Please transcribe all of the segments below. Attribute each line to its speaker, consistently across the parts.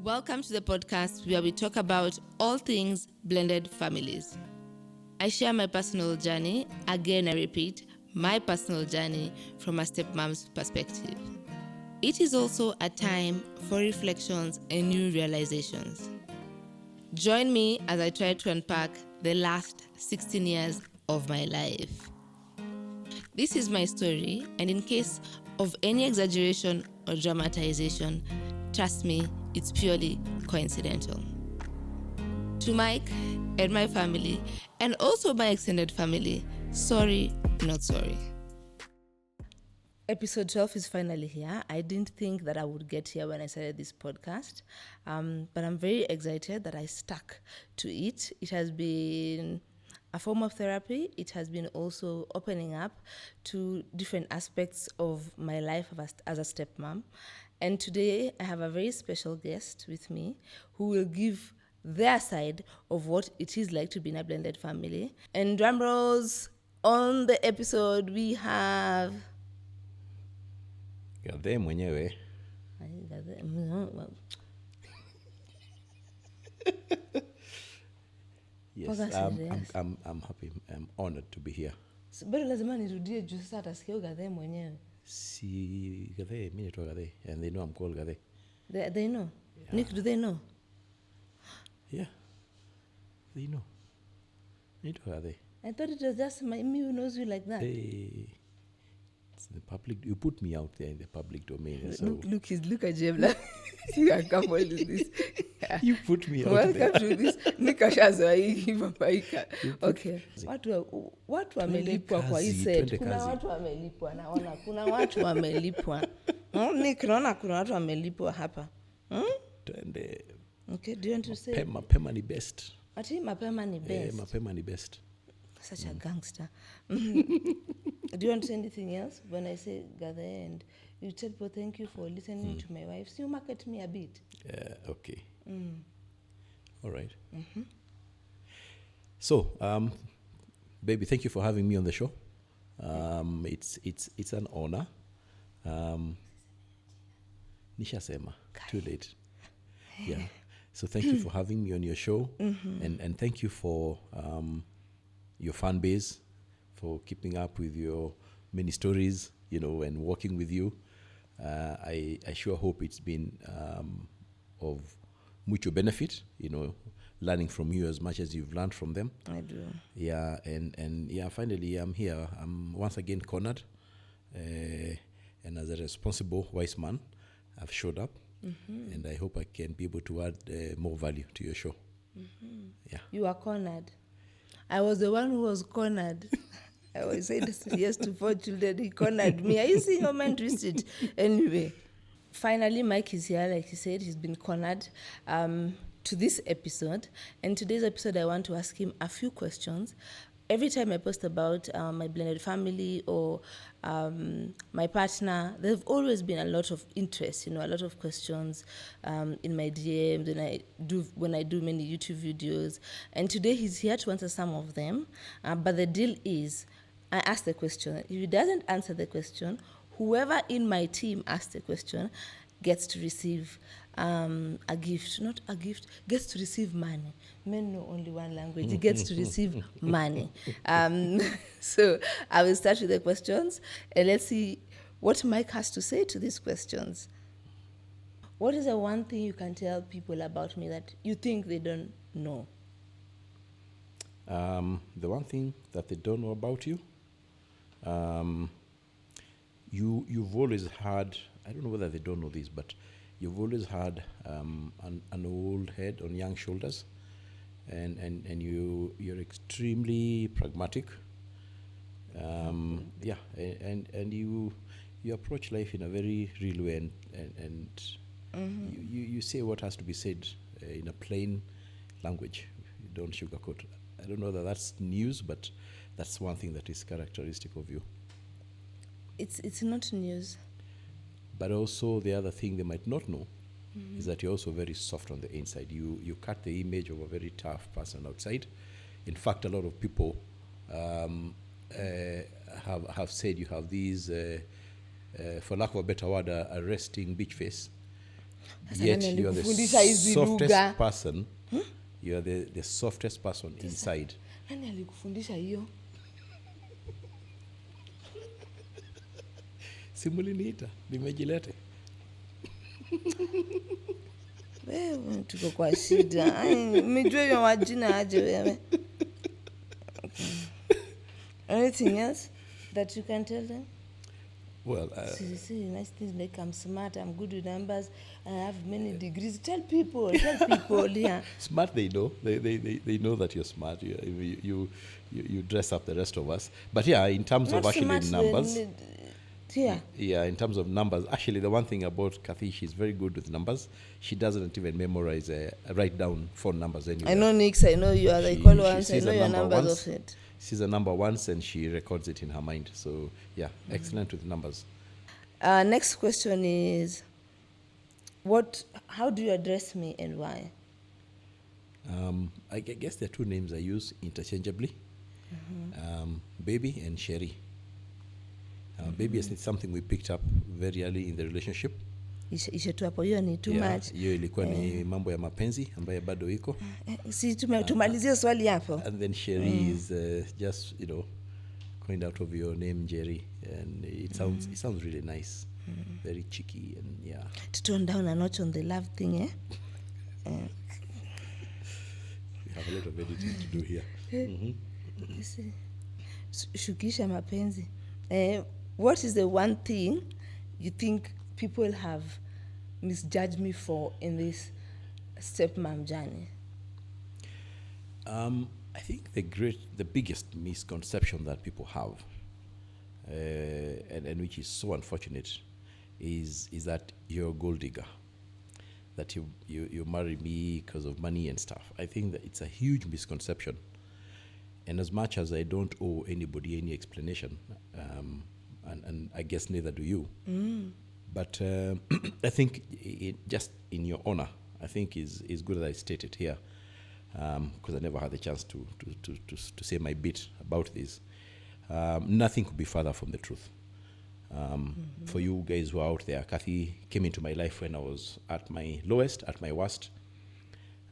Speaker 1: Welcome to the podcast where we talk about all things blended families. I share my personal journey, again I repeat, my personal journey from a stepmom's perspective. It is also a time for reflections and new realizations. Join me as I try to unpack the last 16 years of my life. This is my story, and in case of any exaggeration or dramatization, trust me, it's purely coincidental. To Mike and my family, and also my extended family, sorry, not sorry. Episode 12 is finally here. I didn't think that I would get here when I started this podcast, but I'm very excited that I stuck to it. It has been a form of therapy. It has been also opening up to different aspects of my life as a stepmom. And today I have a very special guest with me who will give their side of what it is like to be in a blended family. And drum rolls, on the episode we have...
Speaker 2: Gadhe mwenyewe. Yes, I'm happy. I'm honored to be here.
Speaker 1: Bado lazima nirudie juu sasa atasikia Gadhe mwenyewe.
Speaker 2: Si Gadhe, mimi naitwa Gadhe, and they know I'm called Gadhe.
Speaker 1: They know? Yeah. Nick, do they know?
Speaker 2: Yeah, they know. Naitwa Gadhe.
Speaker 1: I thought it was just me who knows you like that.
Speaker 2: It's the public. You put me out there in the public domain. So
Speaker 1: Look at Jemla. You are careful with this.
Speaker 2: You put me out
Speaker 1: Welcome
Speaker 2: there.
Speaker 1: to this. Nikashazo hii mabaika. Okay. Watu wamelipwa kwa hii set. Kuna watu wamelipwa naona. Kuna watu wamelipwa. Nick, naona kuna watu wamelipwa hapa.
Speaker 2: Twende.
Speaker 1: Okay, do you want to say?
Speaker 2: Mapema ni best.
Speaker 1: Ati mapema ni best.
Speaker 2: Mapema ni best.
Speaker 1: Such a gangster. Do you want to say anything else when I say gather and you tell people thank you for listening to my wife? So you market me a bit.
Speaker 2: Okay. All right. So, baby, thank you for having me on the show. It's an honor. Nishasema. Too late. Yeah. So thank you for having me on your show, and thank you for your fan base, for keeping up with your many stories, and working with you. I sure hope it's been of mutual benefit, learning from you as much as you've learned from them.
Speaker 1: I do.
Speaker 2: Yeah, and finally I'm here. I'm once again cornered, and as a responsible wise man, I've showed up, and I hope I can be able to add more value to your show. Yeah.
Speaker 1: You are cornered. I was the one who was cornered. I always said yes to 4 children. He cornered me. Are you seeing how man twisted? Anyway, finally, Mike is here. Like he said, he's been cornered to this episode. And today's episode, I want to ask him a few questions. Every time I post about my blended family or my partner, there's always been a lot of interest, a lot of questions in my DMs when I do many YouTube videos. And today he's here to answer some of them. But the deal is, I ask the question. If he doesn't answer the question, whoever in my team asks the question gets to receive a gift. Not a gift, gets to receive money. Men know only one language. He gets to receive money. So I will start with the questions, and let's see what Mike has to say to these questions. What is the one thing you can tell people about me that you think they don't know?
Speaker 2: The one thing that they don't know about you, you've always had, I don't know whether they don't know this, but you've always had an old head on young shoulders, and you're extremely pragmatic. Yeah, and you approach life in a very real way, and you say what has to be said in a plain language. You don't sugarcoat. I don't know that that's news, but that's one thing that is characteristic of you.
Speaker 1: It's not news.
Speaker 2: But also the other thing they might not know is that you're also very soft on the inside. You cut the image of a very tough person outside. In fact, a lot of people have said you have these, for lack of a better word, a resting beach face.
Speaker 1: Sasa
Speaker 2: Yet
Speaker 1: nani
Speaker 2: you are the
Speaker 1: alikufundisha hizi
Speaker 2: softest
Speaker 1: lugha?
Speaker 2: person. You are the softest person inside.
Speaker 1: Nani alikufundisha hiyo?
Speaker 2: Simuliniita, nimejilete.
Speaker 1: Wewe tuko kwa shida. Umejua hiyo majina aje wewe? Anything else that you can tell them?
Speaker 2: Well,
Speaker 1: See, nice things like I'm smart, I'm good with numbers, I have many degrees. Tell people, yeah.
Speaker 2: smart, they know. They know that you're smart. You dress up the rest of us. But yeah, in terms
Speaker 1: Not
Speaker 2: of actually
Speaker 1: smart,
Speaker 2: numbers.
Speaker 1: Yeah.
Speaker 2: Yeah, in terms of numbers, actually the one thing about Kathy, she's very good with numbers. She doesn't even memorize, write down phone numbers anywhere.
Speaker 1: I know Nix, I know you are the call once, I know your numbers
Speaker 2: once,
Speaker 1: of it.
Speaker 2: Sees a number once and she records it in her mind. So yeah, excellent with numbers.
Speaker 1: Next question is, how do you address me and why?
Speaker 2: I guess there are two names I use interchangeably, Baby and Sherry. Baby is something we picked up very early in the relationship.
Speaker 1: Ishe tu hapo, hiyo ni too much.
Speaker 2: Hiyo ilikuwa ni mambo ya mapenzi ambaye bado iko.
Speaker 1: Si tumalizie swali hapo.
Speaker 2: And then Sherry is just, coined out of your name, Jerry, and it sounds really nice, very cheeky, and yeah.
Speaker 1: To tone down a notch on the love thing, eh?
Speaker 2: We have a lot of editing to do here.
Speaker 1: Shukisha mapenzi. What is the one thing you think people have misjudged me for in this StepMum journey?
Speaker 2: I think the biggest misconception that people have, and which is so unfortunate, is that you're a gold digger, that you marry me because of money and stuff. I think that it's a huge misconception. And as much as I don't owe anybody any explanation, and I guess neither do you, but I think just in your honor, I think is good that I state it here, because I never had the chance to say my bit about this. Nothing could be further from the truth. For you guys who are out there, Kathy came into my life when I was at my lowest, at my worst.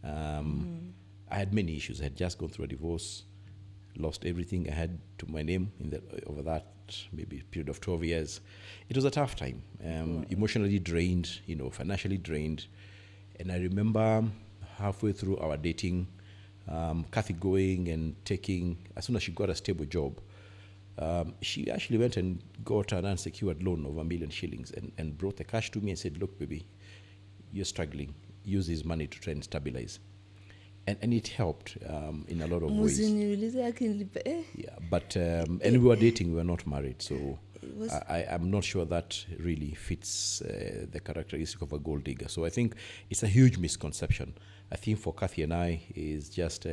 Speaker 2: I had many issues. I had just gone through a divorce, lost everything I had to my name over that maybe period of 12 years. It was a tough time, emotionally drained, financially drained. And I remember halfway through our dating, Kathy going and taking, as soon as she got a stable job, she actually went and got an unsecured loan of 1 million shillings and brought the cash to me and said, look, baby, you're struggling. Use this money to try and stabilize. And it helped in a lot of ways. Yeah, but and we were dating, we were not married, so I'm not sure that really fits the characteristic of a gold digger. So I think it's a huge misconception. I think for Kathy and I is just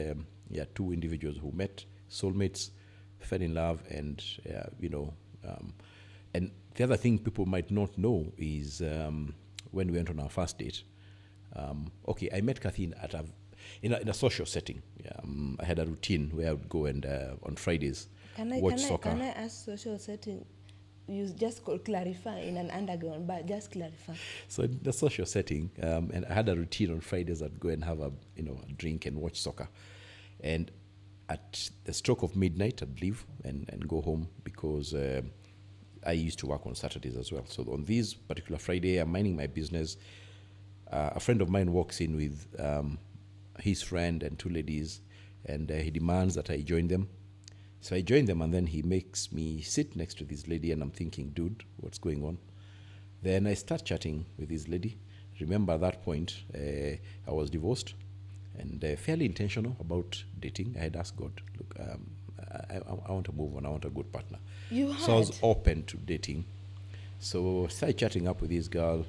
Speaker 2: two individuals who met, soulmates, fell in love, and and the other thing people might not know is when we went on our first date. I met Kathy in a social setting. I had a routine where I would go and on Fridays watch soccer.
Speaker 1: Can I ask social setting? You just clarify in an underground, but just clarify.
Speaker 2: So in the social setting, and I had a routine on Fridays. I'd go and have a drink and watch soccer, and at the stroke of midnight, I'd leave and go home because I used to work on Saturdays as well. So on this particular Friday, I'm minding my business. A friend of mine walks in with his friend and two ladies, and he demands that I join them. So I join them, and then he makes me sit next to this lady, and I'm thinking, dude, what's going on? Then I start chatting with this lady. Remember, at that point, I was divorced and fairly intentional about dating. I had asked God, look, I want to move on. I want a good partner. So I was open to dating. So I started chatting up with this girl,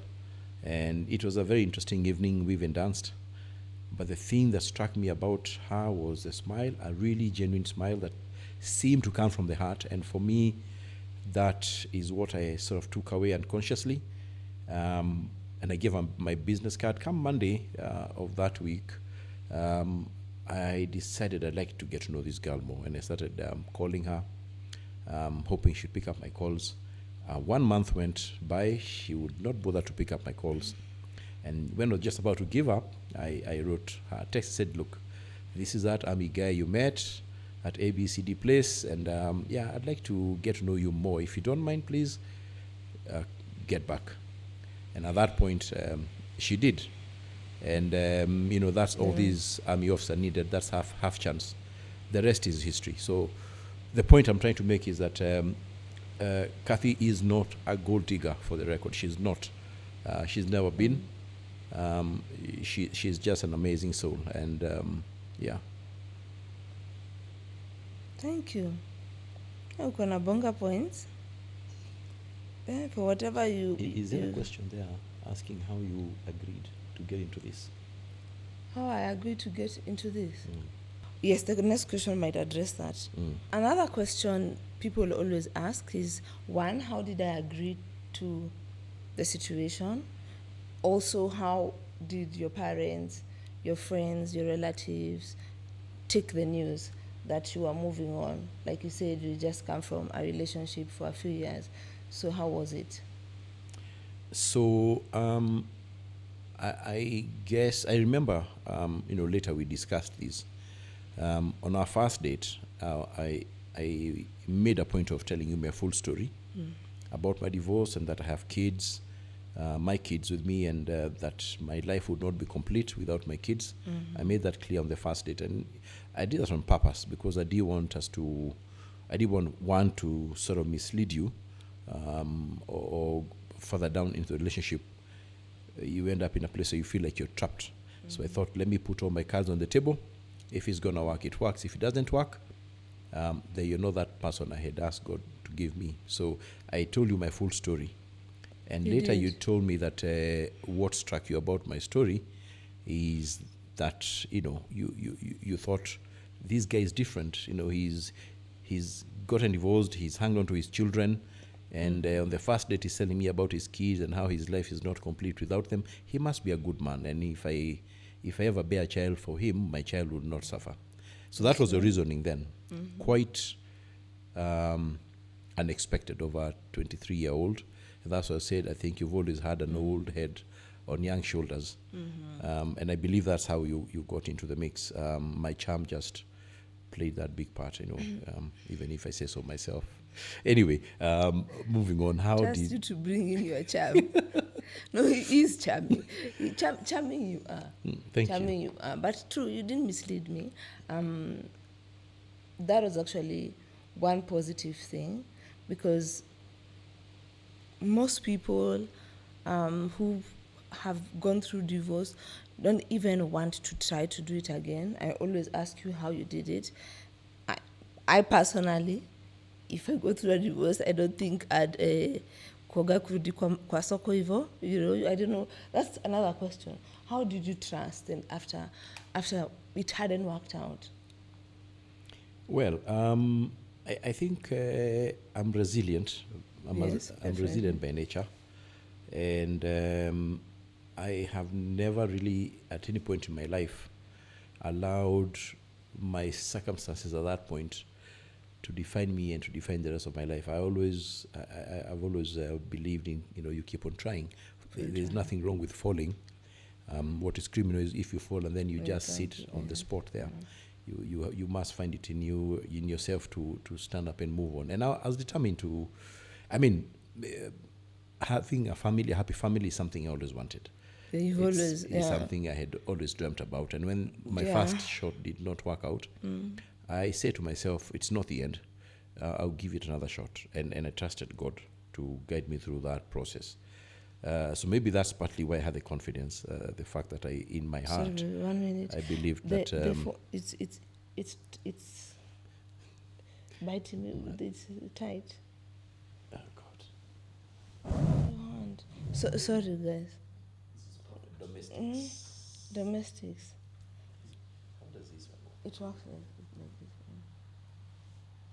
Speaker 2: and it was a very interesting evening. We even danced. But the thing that struck me about her was a smile, a really genuine smile that seemed to come from the heart. And for me, that is what I sort of took away unconsciously. And I gave her my business card. Come Monday of that week, I decided I'd like to get to know this girl more. And I started calling her, hoping she'd pick up my calls. 1 month went by. She would not bother to pick up my calls. And when I was just about to give up, I wrote her a text, said, look, this is that army guy you met at ABCD place, and yeah, I'd like to get to know you more. If you don't mind, please get back. And at that point, she did. And, you know, that's all these army officer needed. That's half chance. The rest is history. So the point I'm trying to make is that Kathy is not a gold digger, for the record. She's not. She's never been. She's just an amazing soul. And, yeah.
Speaker 1: Thank you. Uko na bonga points. For whatever you...
Speaker 2: Is there a question there asking how you agreed to get into this?
Speaker 1: How I agreed to get into this? Yes, the next question might address that. Another question people always ask is, one, how did I agree to the situation? Also, how did your parents, your friends, your relatives take the news that you are moving on? Like you said, you just come from a relationship for a few years. So how was it?
Speaker 2: So I guess I remember, you know, later we discussed this. On our first date, I made a point of telling you my full story about my divorce and that I have kids, my kids with me, and that my life would not be complete without my kids. I made that clear on the first date, and I did that on purpose because I didn't want to sort of mislead you, or further down into the relationship, you end up in a place where you feel like you're trapped. So I thought, let me put all my cards on the table. If it's going to work, it works. If it doesn't work, then you know that person I had asked God to give me. So I told you my full story. And later you told me that what struck you about my story is that, you know, you thought this guy is different. You know, he's gotten divorced, he's hung on to his children, and on the first date he's telling me about his kids and how his life is not complete without them. He must be a good man, and if I ever bear a child for him, my child would not suffer. So that was the reasoning then. Quite unexpected of a 23-year-old. And that's what I said, I think you've always had an old head on young shoulders. And I believe that's how you got into the mix. My charm just played that big part, you know, even if I say so myself. Anyway, moving on.
Speaker 1: Trust you to bring in your charm. No, he is charming. Charming you are.
Speaker 2: Thank
Speaker 1: charming you are. But true, you didn't mislead me. That was actually one positive thing, because most people who have gone through divorce don't even want to try to do it again. I always ask you how you did it. I personally, if I go through a divorce, I don't think I'd kuoga kurudi kwa soko hivyo. You know, I don't know. That's another question. How did you trust them after it hadn't worked out?
Speaker 2: Well, I think I'm resilient. I'm resilient by nature. And I have never really, at any point in my life, allowed my circumstances at that point to define me and to define the rest of my life. I've always believed in, you know, you keep on trying. There's nothing wrong with falling. What is criminal is if you fall and then you just sit on the spot there. You must find it in yourself to stand up and move on. And I was determined to, having a happy family is something I always wanted. It's something I had always dreamt about. And when my first shot did not work out, I said to myself, it's not the end. I'll give it another shot. And I trusted God to guide me through that process. So maybe that's partly why I had the confidence, the fact that in my heart,
Speaker 1: sorry, 1 minute.
Speaker 2: I believed that...
Speaker 1: it's biting me, it's tight.
Speaker 2: Oh, God.
Speaker 1: So, sorry, guys.
Speaker 2: This is part of domestics.
Speaker 1: Domestics.
Speaker 2: How does this one work?
Speaker 1: It works like this.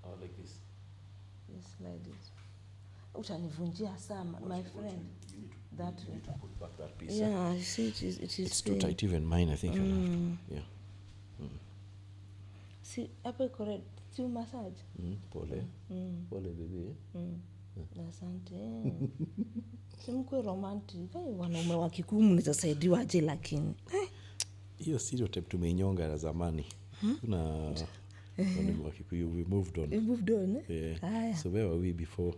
Speaker 2: Oh, like this?
Speaker 1: Yes, like this. Utanivunjia sama, my friend.
Speaker 2: You need
Speaker 1: That
Speaker 2: you need to put back that piece.
Speaker 1: Yeah, I see it is.
Speaker 2: It's too tight, even mine, I think. I'll have to. Yeah.
Speaker 1: See, apple correct. See massage.
Speaker 2: Pole. Pole, baby.
Speaker 1: Asante. Simkwe romantic. Wanaume wa Kikuyu mnasaidiwaje lakini?
Speaker 2: Hiyo stereotype tumeinyonga ya zamani. Kuna wanaume wa Kikuyu, we moved on.
Speaker 1: You moved on,
Speaker 2: Yeah. So where were we before?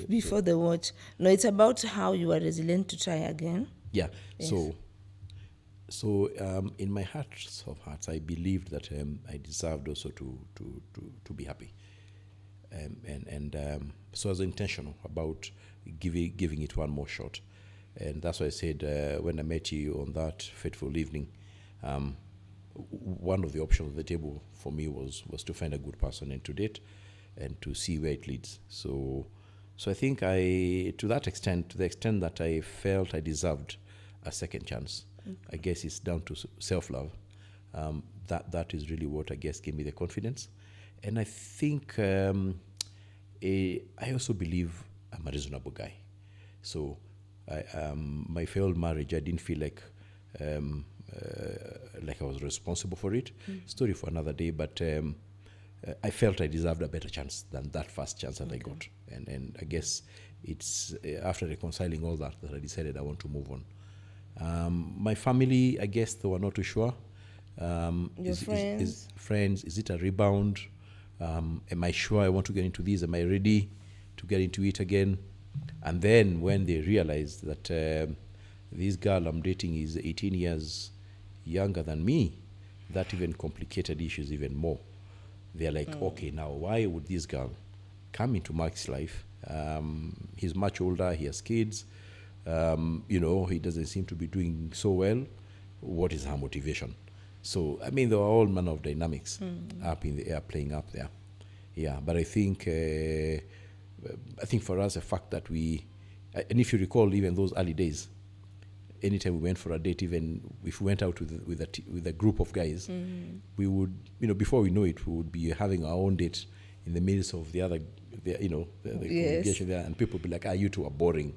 Speaker 1: Before the watch. No, it's about how you are resilient to try again.
Speaker 2: Yeah.
Speaker 1: Yes.
Speaker 2: So in my heart of hearts, I believed that I deserved also to be happy, so I was intentional about giving it one more shot, and that's why I said when I met you on that fateful evening, one of the options on the table for me was to find a good person and to date, and to see where it leads. So I think to the extent that I felt I deserved a second chance. I guess it's down to self-love. That is really what I guess gave me the confidence. And I think I also believe I'm a reasonable guy. So my failed marriage, I didn't feel like I was responsible for it. Story for another day, but I felt I deserved a better chance than that first chance that I got. And I guess it's after reconciling all that I decided I want to move on. My family, I guess they were not too sure.
Speaker 1: Your
Speaker 2: friends? Is it a rebound? Am I sure I want to get into this? Am I ready to get into it again? And then when they realized that this girl I'm dating is 18 years younger than me, that even complicated issues even more. They're like, okay, now why would this girl come into Mark's life? He's much older, he has kids. He doesn't seem to be doing so well. What is her motivation? So, I mean, there are all manner of dynamics up in the air, playing up there. Yeah, but I think for us, the fact that and if you recall, even those early days, anytime we went for a date, even if we went out with a group of guys, we would, before we know it, we would be having our own date in the midst of the other, the congregation there, and people would be like, you two are boring.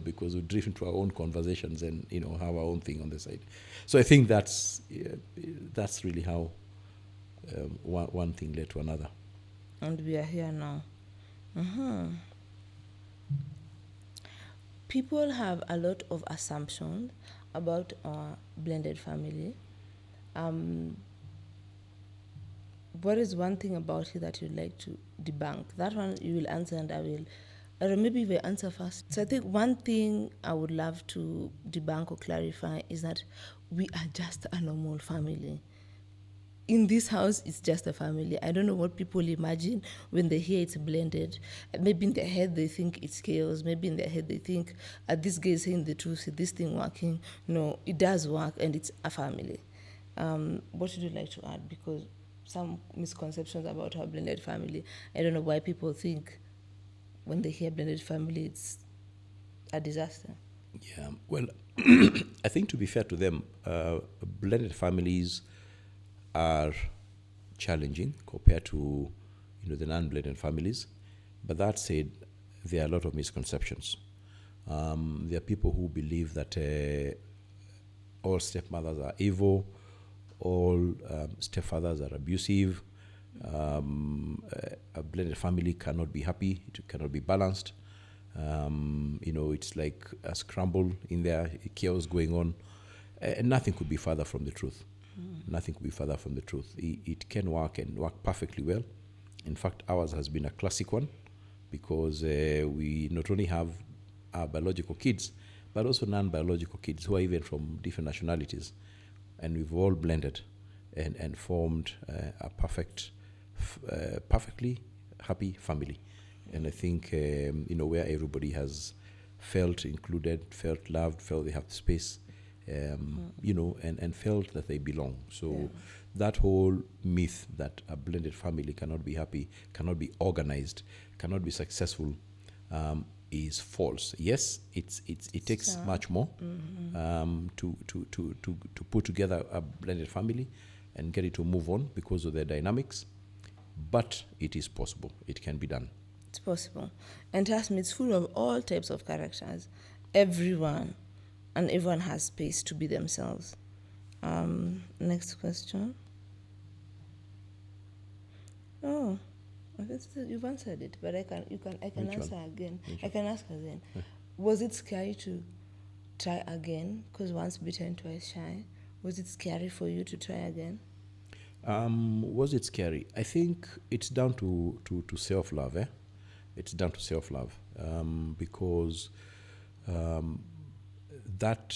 Speaker 2: Because we drift into our own conversations and, have our own thing on the side. So I think that's really how one thing led to another.
Speaker 1: And we are here now. People have a lot of assumptions about our blended family. What is one thing about it that you'd like to debunk? That one you will answer and I will. Or maybe we answer first. So I think one thing I would love to debunk or clarify is that we are just a normal family. In this house, it's just a family. I don't know what people imagine when they hear it's blended. Maybe in their head they think it's chaos. Maybe in their head they think, this guy is saying the truth, is this thing working? No, it does work and it's a family. What would you like to add? Because some misconceptions about our blended family, I don't know why people think when they hear blended family, it's a disaster.
Speaker 2: Yeah, well, I think to be fair to them, blended families are challenging compared to, the non-blended families. But that said, there are a lot of misconceptions. There are people who believe that all stepmothers are evil, all stepfathers are abusive. A blended family cannot be happy, it cannot be balanced. It's like a scramble in there, chaos going on. And nothing could be further from the truth. Nothing could be further from the truth. It can work and work perfectly well. In fact, ours has been a classic one because we not only have our biological kids, but also non-biological kids who are even from different nationalities. And we've all blended and formed a perfectly happy family. And I think, where everybody has felt included, felt loved, felt they have space, and felt that they belong. So that whole myth that a blended family cannot be happy, cannot be organized, cannot be successful, is false. Yes, it takes much more to put together a blended family and get it to move on because of the dynamics. But it is possible. It can be done.
Speaker 1: It's possible. And trust me, it's full of all types of characters. Everyone has space to be themselves. Next question. Oh, You've answered it, but I can
Speaker 2: Which
Speaker 1: answer
Speaker 2: one?
Speaker 1: again.
Speaker 2: Which
Speaker 1: I can ask again. Was it scary to try again? Because once bitten, twice shy. Was it scary for you to try again?
Speaker 2: Was it scary? I think it's down to self-love. It's down to self-love, because that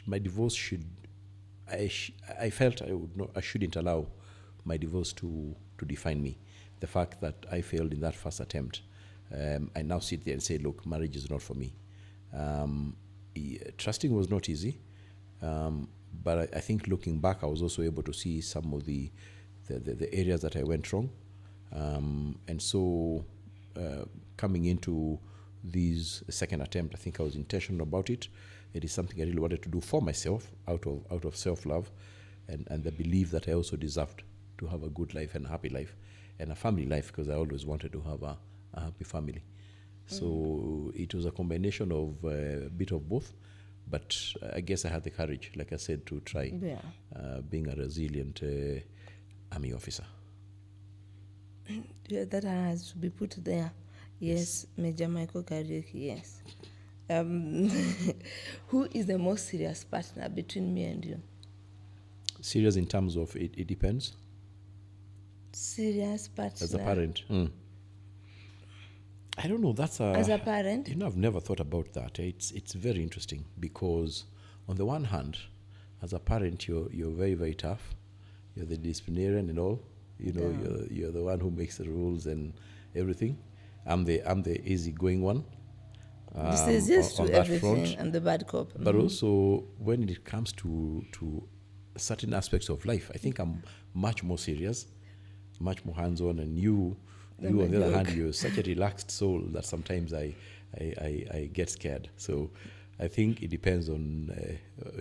Speaker 2: my divorce I felt I shouldn't allow my divorce to define me. The fact that I failed in that first attempt, I now sit there and say, look, marriage is not for me. Trusting was not easy, but I think looking back, I was also able to see some of the areas that I went wrong, and so coming into this second attempt, I think I was intentional about it. It is something I really wanted to do for myself, out of self-love, and the belief that I also deserved to have a good life and a happy life and a family life, because I always wanted to have a happy family. So it was a combination of a bit of both, but I guess I had the courage, like I said, to try being a resilient army officer.
Speaker 1: Yeah, that has to be put there. Yes, Major Michael Kariuki, yes. Who is the most serious partner between me and you?
Speaker 2: Serious in terms of it depends.
Speaker 1: Serious partner.
Speaker 2: As a parent. I don't know,
Speaker 1: As a parent?
Speaker 2: I've never thought about that. It's very interesting, because on the one hand, as a parent, you're very, very tough. You're the disciplinarian and all. You're the one who makes the rules and everything. I'm the easygoing one.
Speaker 1: This is yes
Speaker 2: on
Speaker 1: to
Speaker 2: that
Speaker 1: everything.
Speaker 2: front.
Speaker 1: I'm the bad cop.
Speaker 2: But also, when it comes to certain aspects of life, I think I'm much more serious, much more hands-on, and you on the other hand, you're such a relaxed soul that sometimes I get scared. So I think it depends on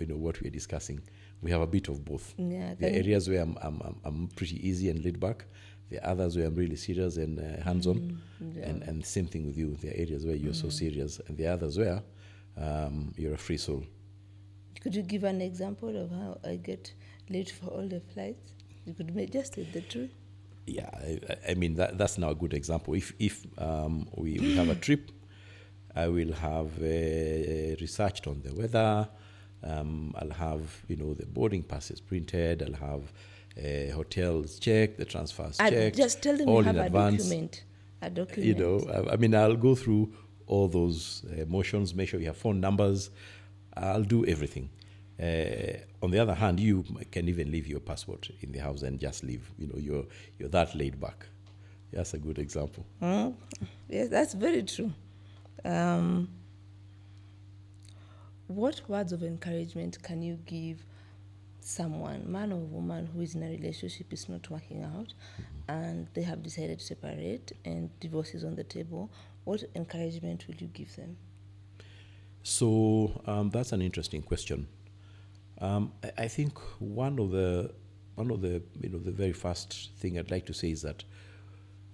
Speaker 2: what we're discussing. We have a bit of both.
Speaker 1: Yeah,
Speaker 2: there are areas where I'm pretty easy and laid back. There are others where I'm really serious and hands-on. And same thing with you. There are areas where you're so serious, and there are others where you're a free soul.
Speaker 1: Could you give an example of how I get late for all the flights? You could just say the truth.
Speaker 2: Yeah, I mean that's now a good example. If we have a trip, I will have researched on the weather. I'll have the boarding passes printed. I'll have hotels checked, the transfers checked.
Speaker 1: Just tell them
Speaker 2: all
Speaker 1: you have
Speaker 2: in advance.
Speaker 1: A document.
Speaker 2: I mean, I'll go through all those motions. Make sure you have phone numbers. I'll do everything. On the other hand, you can even leave your passport in the house and just leave. You're that laid back. That's a good example.
Speaker 1: Yes, that's very true. What words of encouragement can you give someone, man or woman, who is in a relationship, is not working out, and they have decided to separate and divorce is on the table? What encouragement will you give them?
Speaker 2: So that's an interesting question. I think one of the the very first thing I'd like to say is that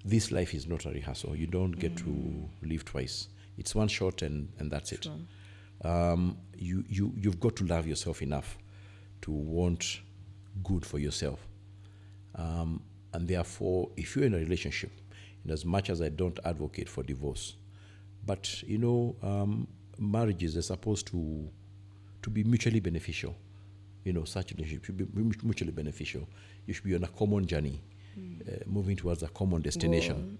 Speaker 2: this life is not a rehearsal. You don't get to live twice. It's one shot and that's it. You've got to love yourself enough to want good for yourself. And therefore, if you're in a relationship, in as much as I don't advocate for divorce, but marriages are supposed to be mutually beneficial. Such relationship should be mutually beneficial. You should be on a common journey, moving towards a common destination,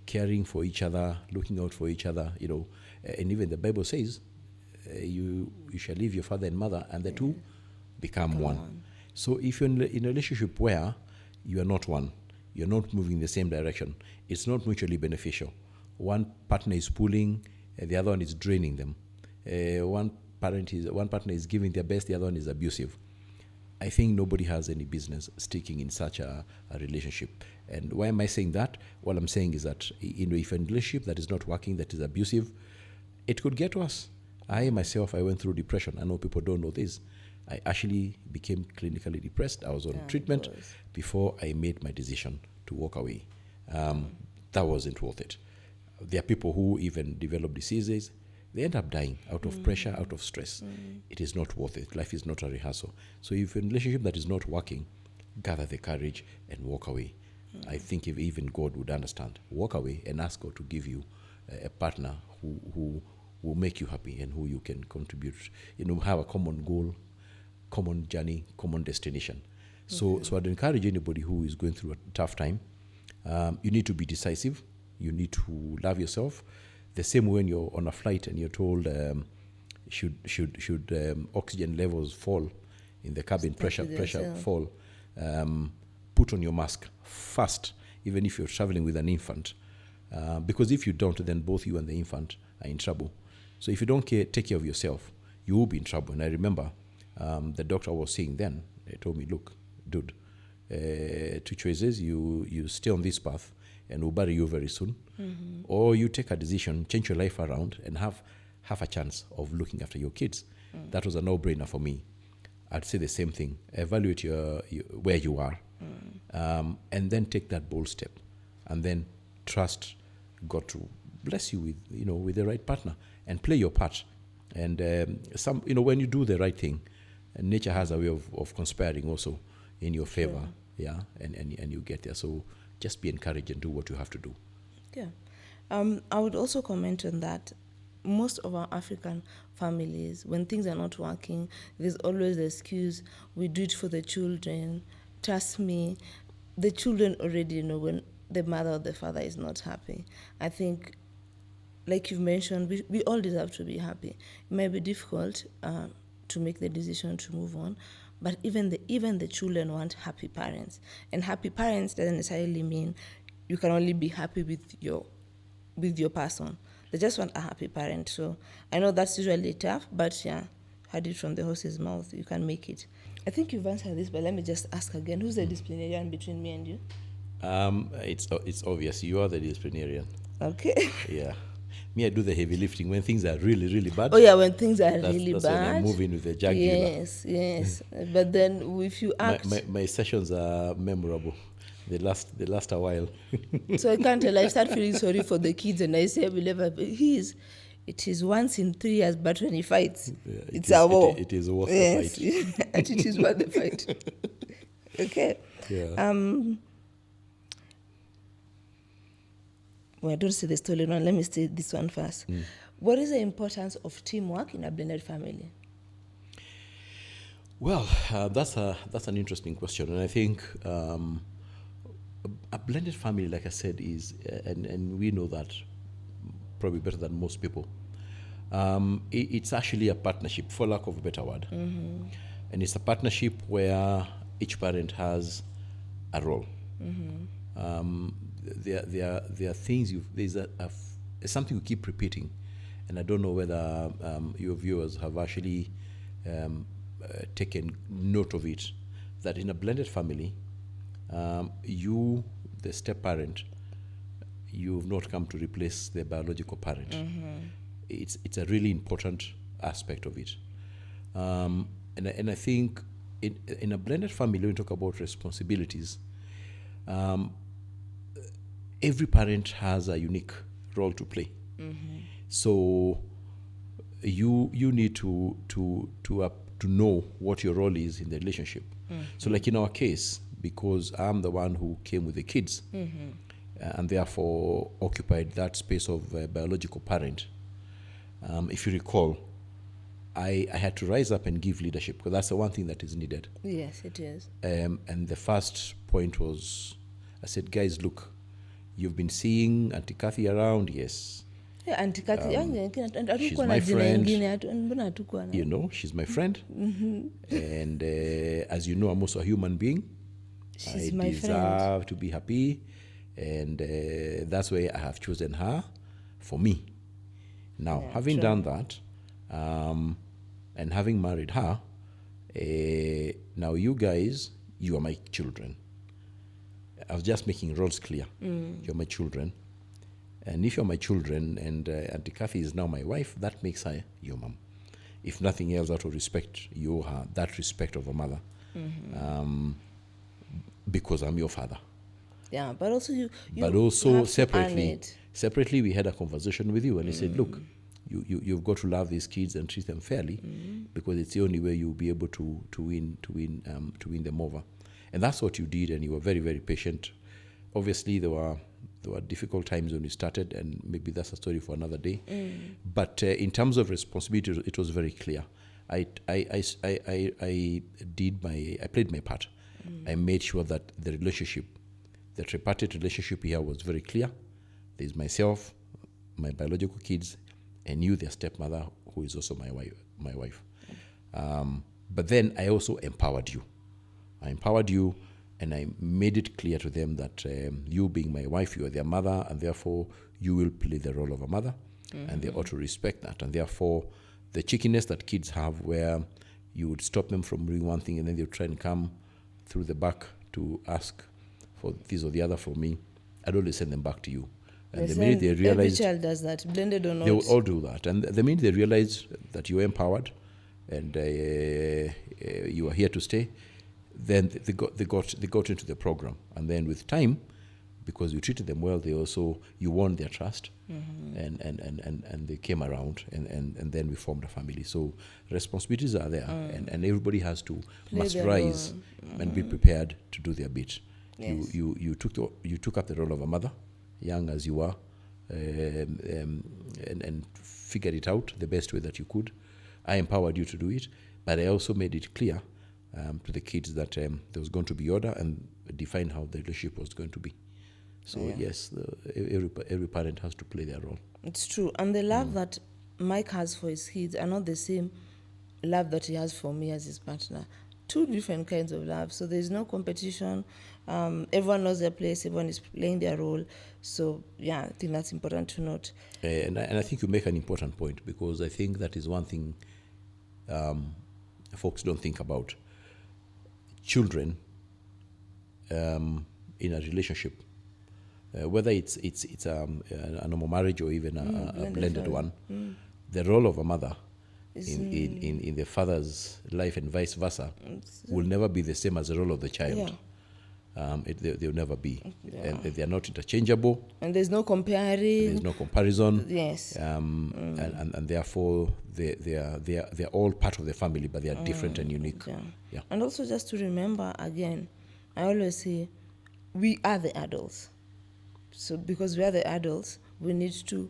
Speaker 2: caring for each other, looking out for each other. And even the Bible says, you shall leave your father and mother, and the two become one. So if you're in a relationship where you are not one, you're not moving in the same direction, it's not mutually beneficial. One partner is pulling, the other one is draining them. One partner is giving their best, the other one is abusive. I think nobody has any business sticking in such a relationship. And why am I saying that? What I'm saying is that if a relationship that is not working, that is abusive, it could get worse. I myself went through depression. I know people don't know this. I actually became clinically depressed. I was on treatment before I made my decision to walk away. That wasn't worth it. There are people who even develop diseases. They end up dying out of pressure, out of stress. It is not worth it. Life is not a rehearsal. So if you're in a relationship that is not working, gather the courage and walk away. I think if even God would understand. Walk away and ask God to give you a partner who will make you happy and who you can contribute, have a common goal, common journey, common destination. So I'd encourage anybody who is going through a tough time, you need to be decisive. You need to love yourself. The same when you're on a flight and you're told should oxygen levels fall in the cabin, pressure fall, put on your mask fast, even if you're traveling with an infant. Because if you don't, then both you and the infant are in trouble. So if you don't take care of yourself, you will be in trouble. And I remember the doctor was saying then, he told me, look, dude, 2 choices. You stay on this path and we'll bury you very soon. Or you take a decision, change your life around and have a chance of looking after your kids. That was a no-brainer for me. I'd say the same thing. Evaluate your where you are, and then take that bold step, and then trust God to bless you with the right partner, and play your part. And when you do the right thing, nature has a way of conspiring also in your favor. Sure. Yeah, and you get there. So just be encouraged and do what you have to do.
Speaker 1: Yeah, I would also comment on that. Most of our African families, when things are not working, there's always the excuse, we do it for the children. Trust me, the children already know when the mother or the father is not happy. I think, like you've mentioned, we all deserve to be happy. It might be difficult to make the decision to move on, but even the children want happy parents. And happy parents doesn't necessarily mean you can only be happy with your person. They just want a happy parent. So I know that's usually tough, but yeah, heard it from the horse's mouth. You can make it. I think you've answered this, but let me just ask again. Who's the disciplinarian between me and you?
Speaker 2: It's obvious. You are the disciplinarian.
Speaker 1: Okay.
Speaker 2: Yeah. Me, I do the heavy lifting when things are really, really bad.
Speaker 1: Oh yeah, when things are really
Speaker 2: that's
Speaker 1: bad.
Speaker 2: When I'm moving with the jugular.
Speaker 1: Yes. But then if you act...
Speaker 2: My sessions are memorable. They last a while.
Speaker 1: So I can't tell. I start feeling sorry for the kids, and I say, it is once in 3 years, but when he fights, it's a war.
Speaker 2: It is worth the fight.
Speaker 1: And it is worth the fight. Okay.
Speaker 2: Yeah.
Speaker 1: Well, I don't say the story one. Let me say this one first. What is the importance of teamwork in a blended family?
Speaker 2: Well, that's an interesting question, and I think a blended family, like I said, is and we know that probably better than most people. It's actually a partnership, for lack of a better word, and it's a partnership where each parent has a role. There are things there's something you keep repeating, and I don't know whether your viewers have actually taken note of it, that in a blended family, you, the step parent, you've not come to replace the biological parent. It's a really important aspect of it, and I think in a blended family, when we talk about responsibilities, every parent has a unique role to play. So you need to know what your role is in the relationship. So like in our case, because I'm the one who came with the kids, and therefore occupied that space of biological parent, if you recall, I had to rise up and give leadership, because that's the one thing that is needed.
Speaker 1: Yes, it is.
Speaker 2: And the first point was, I said, guys, look, you've been seeing Auntie Kathy around, yes.
Speaker 1: Yeah, Auntie Kathy,
Speaker 2: she's my friend. She's my friend. And as you know, I'm also a human being.
Speaker 1: She's
Speaker 2: I
Speaker 1: my
Speaker 2: deserve
Speaker 1: friend.
Speaker 2: to be happy. And that's why I have chosen her for me. Now, having done that, and having married her, now you guys, you are my children. I was just making roles clear. You're my children. And if you're my children and Auntie Kathy is now my wife, that makes her your mom. If nothing else, out of respect, you owe her that respect of a mother. Because I'm your father.
Speaker 1: Yeah, but also you
Speaker 2: but also
Speaker 1: have to earn it.
Speaker 2: Separately, we had a conversation with you, and he said, look, you've got to love these kids and treat them fairly, because it's the only way you'll be able to win them over. And that's what you did, and you were very, very patient Obviously, there were difficult times when we started, and maybe that's a story for another day. But in terms of responsibility, it was very clear. I played my part. I made sure that the tripartite relationship here was very clear. There's myself, my biological kids, and you, their stepmother, who is also my wife. But then I also empowered you. And I made it clear to them that you being my wife, you are their mother, and therefore you will play the role of a mother, and they ought to respect that. And therefore, the cheekiness that kids have, where you would stop them from doing one thing and then they would try and come through the back to ask for this or the other from me, I'd always send them back to you. And the minute they realized,
Speaker 1: every child does that, blended or not,
Speaker 2: they will all do that. And the minute they realized that you were empowered and you are here to stay, then they got into the program. And then with time, because you treated them well, you won their trust, and they came around, and then we formed a family. So responsibilities are there, and everybody must rise and be prepared to do their bit. Yes. You took up the role of a mother, young as you were, and figured it out the best way that you could. I empowered you to do it, but I also made it clear to the kids that there was going to be order, and defined how the relationship was going to be. So yes, every parent has to play their role.
Speaker 1: It's true. And the love that Mike has for his kids are not the same love that he has for me as his partner. Two different kinds of love. So there's no competition. Everyone knows their place. Everyone is playing their role. So yeah, I think that's important to note.
Speaker 2: And I think you make an important point, because I think that is one thing folks don't think about. Children in a relationship, whether it's a normal marriage or even a blended one, the role of a mother in the father's life and vice versa will never be the same as the role of the child. They'll never be. And they are not interchangeable.
Speaker 1: And there's no comparing.
Speaker 2: There's no comparison.
Speaker 1: Yes.
Speaker 2: And therefore they're all part of the family, but they are different and unique.
Speaker 1: Yeah. And also just to remember again, I always say we are the adults. So because we are the adults, we need to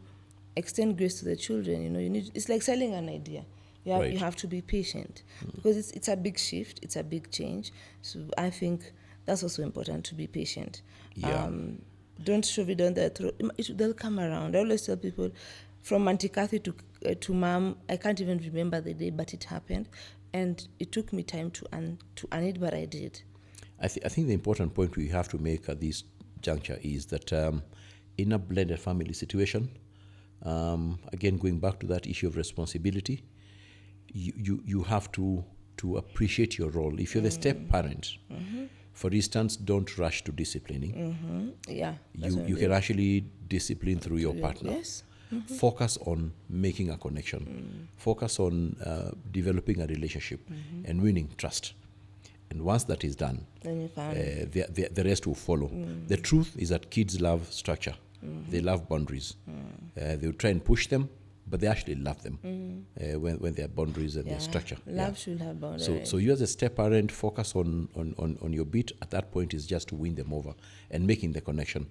Speaker 1: extend grace to the children. It's like selling an idea. You have to be patient, because it's a big shift, it's a big change. So I think that's also important, to be patient.
Speaker 2: Yeah.
Speaker 1: Don't shove it down their throat. They'll come around. I always tell people, from Auntie Kathy to Mom, I can't even remember the day, but it happened, and it took me time to earn it, but I did.
Speaker 2: I think the important point we have to make at this juncture is that in a blended family situation, again, going back to that issue of responsibility, you have to appreciate your role. If you're the step parent, for instance, don't rush to disciplining.
Speaker 1: Yeah,
Speaker 2: you can actually discipline through your partner.
Speaker 1: Yes.
Speaker 2: Focus on making a connection. Focus on developing a relationship and winning trust. And once that is done,
Speaker 1: then you can.
Speaker 2: The rest will follow. The truth is that kids love structure. They love boundaries. They will try and push them, but they actually love them when there are boundaries and there's structure.
Speaker 1: Love should have boundaries.
Speaker 2: So you as a step parent, focus on your bit. At that point is just to win them over and making the connection.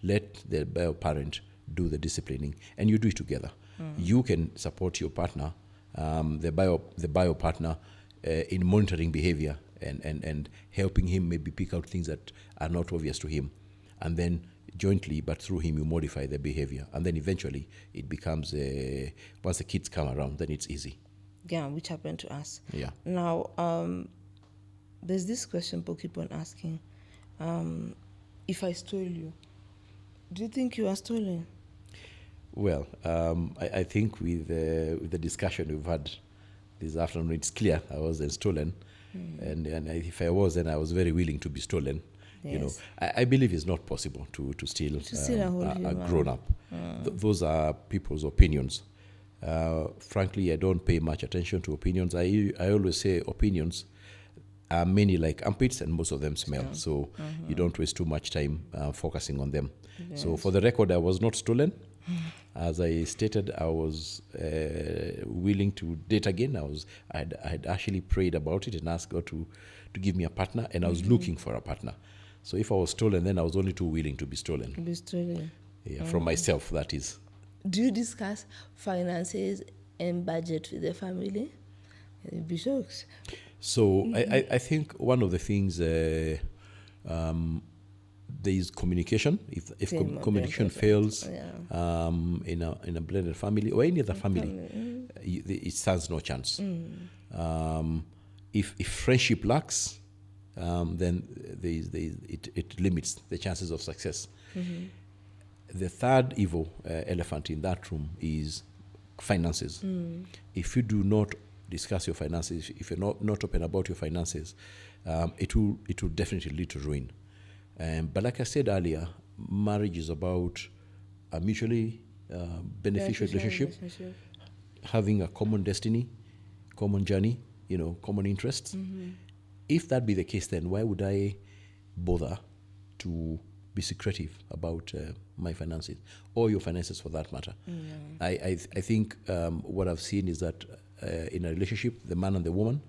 Speaker 2: Let the bio parent do the disciplining, and you do it together. You can support your partner, the bio partner, in monitoring behavior and helping him maybe pick out things that are not obvious to him, and then jointly, but through him, you modify the behavior, and then eventually it becomes once the kids come around, then it's easy.
Speaker 1: Yeah, which happened to us.
Speaker 2: Yeah.
Speaker 1: Now, there's this question people keep on asking: if I stole you, do you think you are stolen?
Speaker 2: Well, I think with the discussion we've had this afternoon, it's clear I wasn't stolen, and if I was, then I was very willing to be stolen.
Speaker 1: Yes.
Speaker 2: I believe it's not possible to steal a grown-up. Those are people's opinions. Frankly, I don't pay much attention to opinions. I always say opinions are many like armpits, and most of them smell. So you don't waste too much time focusing on them. Yes. So for the record, I was not stolen. As I stated, I was willing to date again. I had actually prayed about it and asked God to give me a partner, and I was looking for a partner. So if I was stolen, then I was only too willing to be stolen.
Speaker 1: Be stolen.
Speaker 2: Yeah, from myself, that is.
Speaker 1: Do you discuss finances and budget with the family? You'll be shocked.
Speaker 2: So I think one of the things, there is communication. If communication fails in a blended family or any other family, it stands no chance. If friendship lacks, then it limits the chances of success. The third evil elephant in that room is finances. If you do not discuss your finances, if you're not open about your finances, it will definitely lead to ruin. But like I said earlier, marriage is about a mutually beneficial relationship, having a common destiny, common journey, common interests. If that be the case, then why would I bother to be secretive about my finances or your finances for that matter? I think what I've seen is that in a relationship, the man and the woman,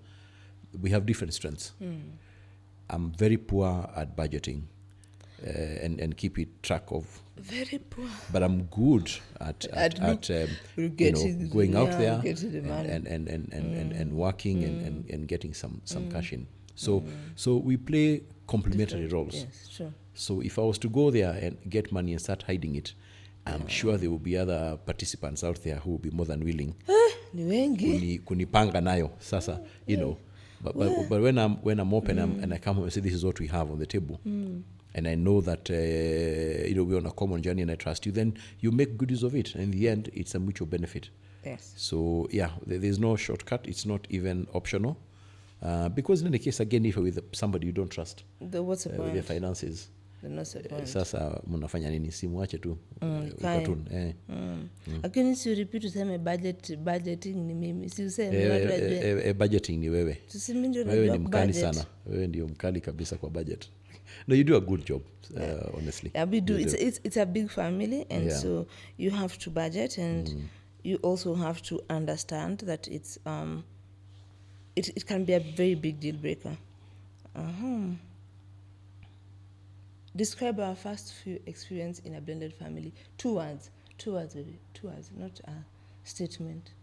Speaker 2: we have different strengths. I'm very poor at budgeting and keep it track of. Very poor. But I'm good at going out there and working and getting some cash in. So we play complementary roles.
Speaker 1: Yes, sure.
Speaker 2: So if I was to go there and get money and start hiding it, I'm sure there will be other participants out there who will be more than willing kunipanga nayo sasa, but when I'm open and I come home and say, this is what we have on the table, and I know that we're on a common journey and I trust you, then you make good use of it, and in the end it's a mutual benefit.
Speaker 1: Yes.
Speaker 2: So there's no shortcut. It's not even optional, because in any case, again, if you're with somebody you don't trust,
Speaker 1: what's the point?
Speaker 2: With their finances, sasa mnafanya nini? Simwache tu ukatun.
Speaker 1: Lakini si repeat useme budgeting ni mimi. Si useme watu wajue.
Speaker 2: Budgeting ni wewe. Wewe ni mkali sana. Wewe ndio mkali kabisa kwa budget. No, you do a good job, honestly.
Speaker 1: Yeah, we do. It's a big family, and so you have to budget, and you also have to understand that it can be a very big deal breaker. Describe our first few experience in a blended family. 2 words. 2 words, baby. 2 words, not a statement.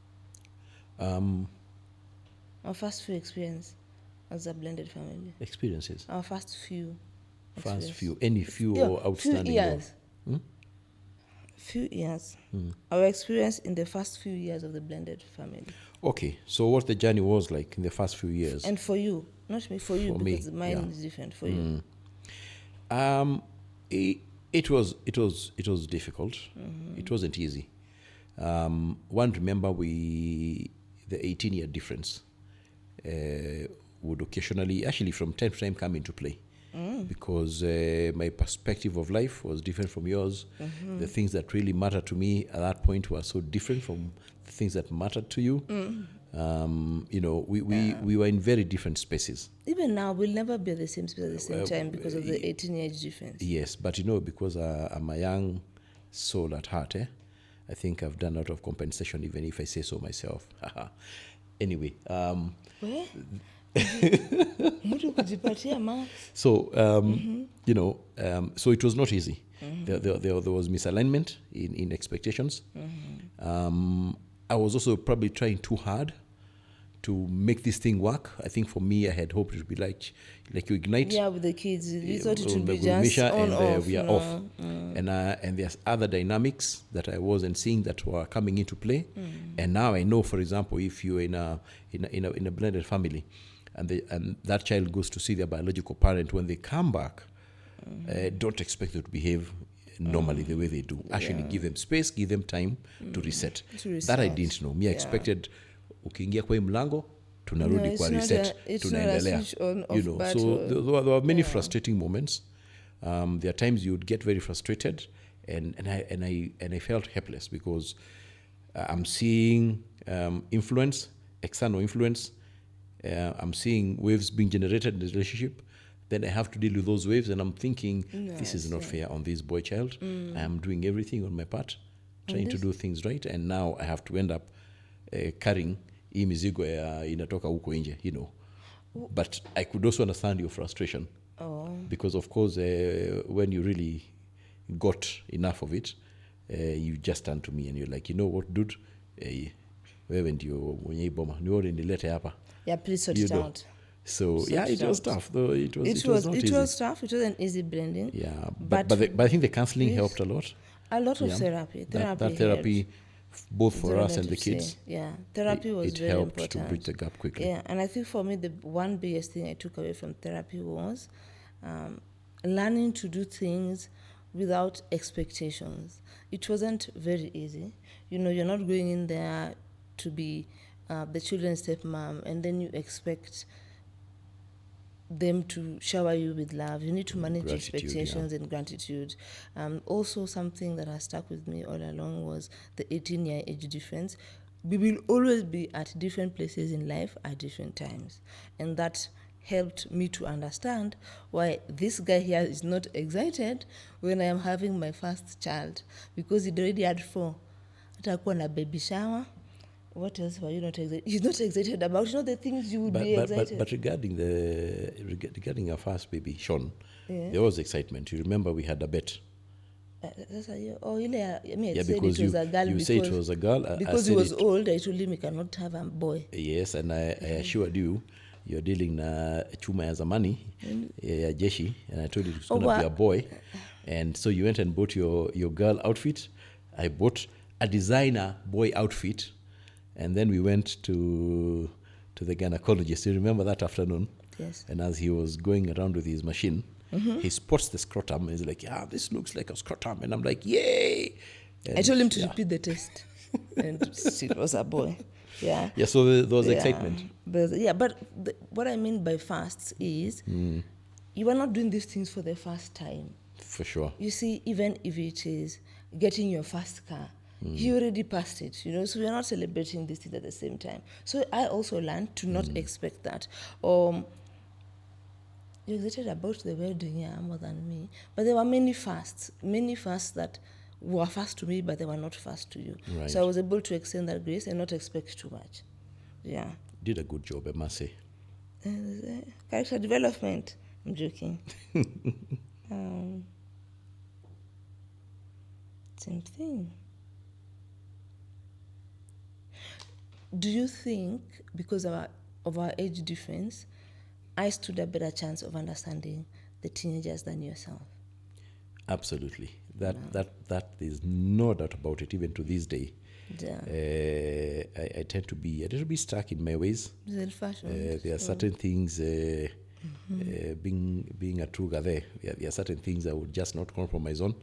Speaker 1: Our first few experience as a blended family.
Speaker 2: Experiences.
Speaker 1: Our first few.
Speaker 2: First few. Any few or outstanding.
Speaker 1: Few years. Few years. Our experience in the first few years of the blended family. Okay,
Speaker 2: so what the journey was like in the first few years.
Speaker 1: And for you, not me, for you, because mine is different for you.
Speaker 2: It was difficult. It wasn't easy. One, remember the 18-year difference would occasionally, actually from time to time, come into play. Because my perspective of life was different from yours. The things that really mattered to me at that point were so different from the things that mattered to you. We were in very different spaces.
Speaker 1: Even now, we'll never be at the same space at the same time because of the 18-year difference.
Speaker 2: Yes, but because I'm a young soul at heart, I think I've done a lot of compensation, even if I say so myself. Anyway. So, so it was not easy. There was misalignment in expectations. I was also probably trying too hard to make this thing work. I think for me, I had hoped it would be like you ignite.
Speaker 1: Yeah, with the kids. We thought it would be just on, off.
Speaker 2: We are off. And there's other dynamics that I wasn't seeing that were coming into play. And now I know, for example, if you're in a blended family, and that child goes to see their biological parent, when they come back, don't expect them to behave normally the way they do. Actually, give them space, give them time to reset. That I didn't know. I expected, ukiingia kwa mlango, tunarudi kwa reset, tunaendelea. So there were many frustrating moments. There are times you would get very frustrated, and I felt helpless because I'm seeing influence, external influence. I'm seeing waves being generated in the relationship. Then I have to deal with those waves, and I'm thinking, this is not fair on this boy child. I am doing everything on my part, trying to do things right, and now I have to end up carrying hii mizigo inatoka huko nje, But I could also understand your frustration.
Speaker 1: Oh.
Speaker 2: Because of course, when you really got enough of it, you just turn to me and you're like, you know what, dude, wewe ndio mwenye hii boma, ni wewe nilete hapa.
Speaker 1: Yeah, please sort it out.
Speaker 2: So
Speaker 1: Sort
Speaker 2: yeah,
Speaker 1: it
Speaker 2: it was
Speaker 1: out.
Speaker 2: tough though. It was not
Speaker 1: it
Speaker 2: easy.
Speaker 1: was tough. It wasn't easy blending.
Speaker 2: Yeah, but I think the counseling helped a lot.
Speaker 1: A lot of therapy.
Speaker 2: That therapy, both for us and the kids.
Speaker 1: Yeah, therapy was
Speaker 2: it
Speaker 1: very
Speaker 2: helped
Speaker 1: important
Speaker 2: to bridge the gap quickly.
Speaker 1: Yeah, and I think for me the one biggest thing I took away from therapy was learning to do things without expectations. It wasn't very easy. You know, you're not going in there to be the children's stepmom and then you expect them to shower you with love. You need to manage
Speaker 2: Gratitude,
Speaker 1: expectations and gratitude. Also, something that has stuck with me all along was the 18-year age difference. We will always be at different places in life at different times. And that helped me to understand why this guy here is not excited when I am having my first child, because he'd already had 4. Atakuwa na baby shower. What else were you not excited? He's not excited about, you know, the things you would be excited.
Speaker 2: But regarding our first baby, Sean, there was excitement. You remember we had a bet.
Speaker 1: Because
Speaker 2: it was a girl.
Speaker 1: Because he was old, I told him he cannot have a boy.
Speaker 2: Yes, and I assured you, you're dealing na chuma ya zamani ya jeshi, and I told you it's going to be a boy. And so you went and bought your girl outfit. I bought a designer boy outfit. And then we went to the gynecologist. You remember that afternoon?
Speaker 1: Yes.
Speaker 2: And as he was going around with his machine, he spots the scrotum. He's like, yeah, this looks like a scrotum. And I'm like, yay! And
Speaker 1: I told him to repeat the test. And it was a boy. Yeah.
Speaker 2: Yeah, so there was excitement.
Speaker 1: But what I mean by fasts is you are not doing these things for the first time.
Speaker 2: For sure.
Speaker 1: You see, even if it is getting your first car, he already passed it, you know, so we're not celebrating these things at the same time. So I also learned to not expect that. You're excited about the wedding, yeah, more than me. But there were many fasts that were fast to me, but they were not fast to you.
Speaker 2: Right.
Speaker 1: So I was able to extend that grace and not expect too much. Yeah.
Speaker 2: Did a good job, I must say.
Speaker 1: Character development. I'm joking. Same thing. Do you think, because of our age difference, I stood a better chance of understanding the teenagers than yourself?
Speaker 2: Absolutely. That is no doubt about it, even to this day.
Speaker 1: Yeah.
Speaker 2: I tend to be stuck in my ways.
Speaker 1: Old-fashioned.
Speaker 2: There are certain things, being a true guy there are certain things I would just not compromise on.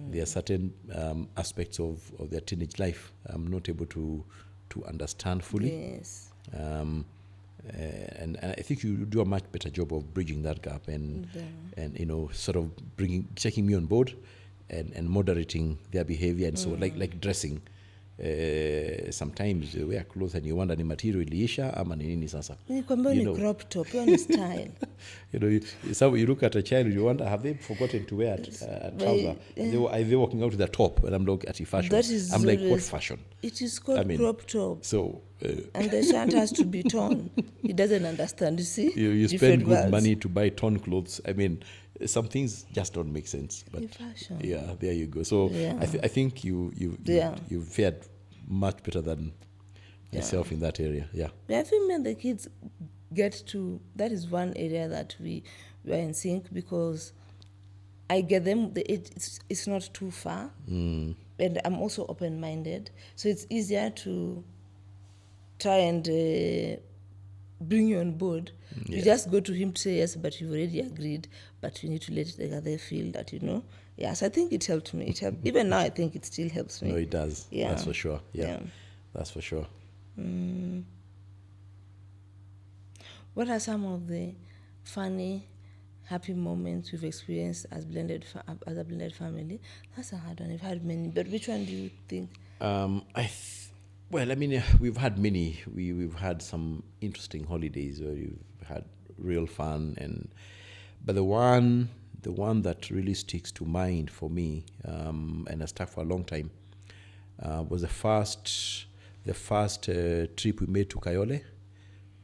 Speaker 2: There are certain aspects of their teenage life I'm not able to understand fully.
Speaker 1: Yes.
Speaker 2: And I think you do a much better job of bridging that gap and you know, sort of taking me on board and moderating their behavior and so like dressing. Sometimes you wear clothes and you wonder ni material iliisha ama ni nini sasa.
Speaker 1: Nikwambia ni crop top, hiyo ni style.
Speaker 2: You know, so you look at a child, you wonder, have they forgotten to wear a trouser? Are they walking out with a top? And I'm looking at fashion. I'm like, what fashion?
Speaker 1: It is called crop top.
Speaker 2: So,
Speaker 1: and the shirt has to be torn. He doesn't understand. You see,
Speaker 2: you spend good money to buy torn clothes. I mean, some things just don't make sense. But
Speaker 1: fashion.
Speaker 2: Yeah, there you go. So I think you fared much better than myself in that area. Yeah.
Speaker 1: But I think when the kids get to, that is one area that we are in sync, because I get them, it's not too far, and I'm also open-minded, so it's easier to try and bring you on board. Yeah. You just go to him to say yes, but you've already agreed, but you need to let the other feel that, you know. Yes, I think it helped me. Even now, I think it still helps me.
Speaker 2: No, it does.
Speaker 1: Yeah.
Speaker 2: That's for sure. Yeah. That's for sure.
Speaker 1: What are some of the funny, happy moments we've experienced as a blended family? That's a hard one. We've had many, but which one do you think?
Speaker 2: Well, I mean, we've had many. We've had some interesting holidays where we've had real fun, but the one that really sticks to mind for me, and has stuck for a long time, was the first trip we made to Kayole,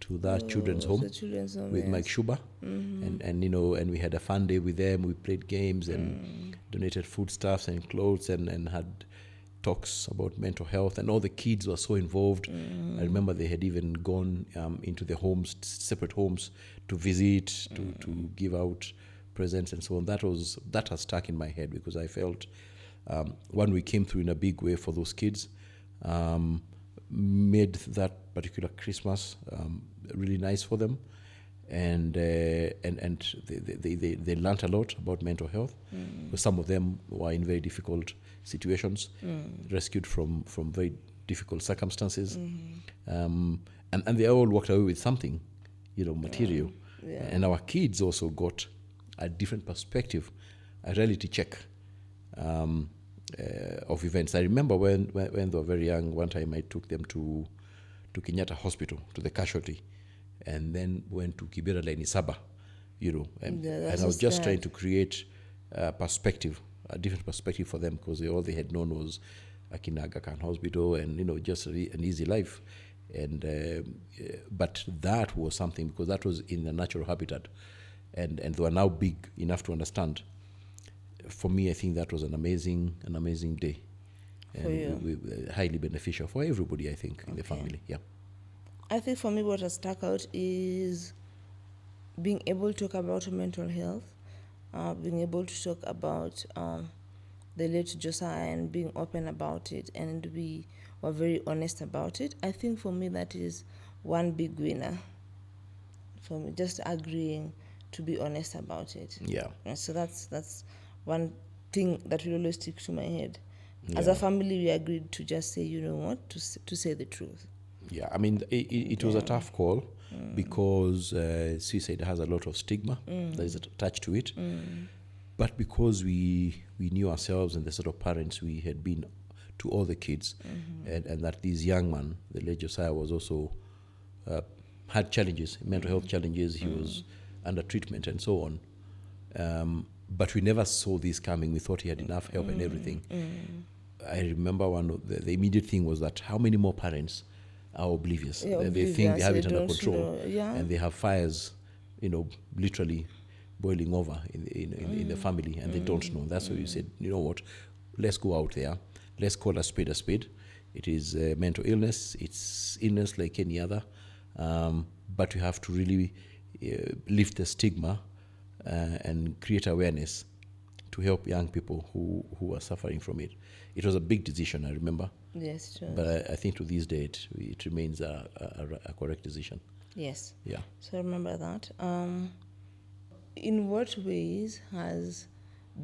Speaker 2: to that children's home
Speaker 1: The children's home,
Speaker 2: with
Speaker 1: yes.
Speaker 2: Mike Schuber, and we had a fun day with them. We played games and donated foodstuffs and clothes and had talks about mental health, and all the kids were so involved. I remember they had even gone into the homes, separate homes, to visit, to give out presents and so on. That has stuck in my head because I felt one, we came through in a big way for those kids, made that particular Christmas really nice for them, and they learnt a lot about mental health. Because some of them were in very difficult situations, rescued from very difficult circumstances, and they all walked away with something, material. And our kids also got a different perspective, a reality check of events. I remember when they were very young, one time I took them to Kenyatta Hospital, to the casualty, and then went to Kibera Laini Saba, and I was just trying to create a perspective, a different perspective for them, because all they had known was Aga Khan Hospital and, just an easy life. And but that was something, because that was in the natural habitat, and they were now big enough to understand. For me, I think that was an amazing day, and highly beneficial for everybody, I think, in the family. Yeah.
Speaker 1: I think for me, what has stuck out is being able to talk about mental health, being able to talk about the late Josiah and being open about it, and we were very honest about it. I think for me that is one big winner for me, just agreeing to be honest about it.
Speaker 2: Yeah.
Speaker 1: And so that's one thing that will always stick to my head. As a family, we agreed to just say, to say the truth.
Speaker 2: Yeah, I mean, it was a tough call because suicide has a lot of stigma that is attached to it. But because we knew ourselves and the sort of parents we had been to all the kids, and that this young man, the late Josiah, was also had challenges, mental health challenges. He was under treatment and so on. But we never saw this coming. We thought he had enough help and everything. I remember one of the immediate thing was that how many more parents are oblivious? They think they have it under control, and they have fires, literally boiling over in the family, and they don't know. That's why you said, you know what, let's go out there, let's call a spade a spade. It is mental illness. It's illness like any other, but we have to really lift the stigma and create awareness to help young people who are suffering from it. It was a big decision, I remember.
Speaker 1: Yes, it was.
Speaker 2: But I think to this date, it remains a correct decision.
Speaker 1: Yes.
Speaker 2: Yeah.
Speaker 1: So I remember that. In what ways has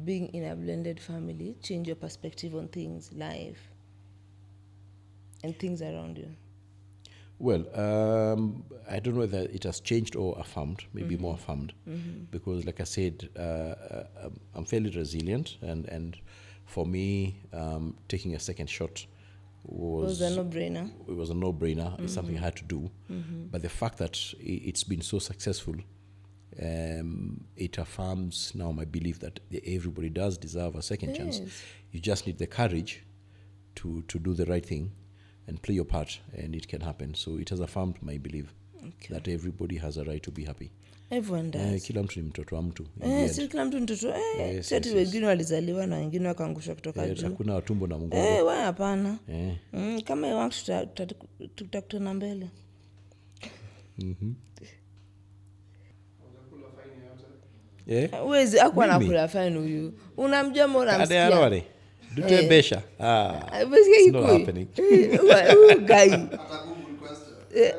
Speaker 1: being in a blended family changed your perspective on things, life, and things around you?
Speaker 2: Well, I don't know whether it has changed or affirmed, maybe more affirmed, because like I said, I'm fairly resilient, and for me, taking a second shot was
Speaker 1: a no-brainer.
Speaker 2: It was a no-brainer. It's something I had to do. But the fact that it's been so successful, it affirms now my belief that everybody does deserve a second chance. You just need the courage to do the right thing and play your part, and it can happen. So it has affirmed my belief that everybody has a right to be happy.
Speaker 1: Everyone does.
Speaker 2: Kila mtu ni mtoto wa mtu.
Speaker 1: Si kila mtu mtoto. Sisi wengine walizaliwa na wengine wakaangushwa kutoka juu.
Speaker 2: Hakuna watumbo na mgongo.
Speaker 1: Wewe hapana. Kama yeye wangu tutakutana mbele. Uwezi akuwa nakula fine huyu. Unamjua mbona unamsikia?
Speaker 2: Kada yarore. Dute besha.
Speaker 1: It's
Speaker 2: not happening.
Speaker 1: Guy.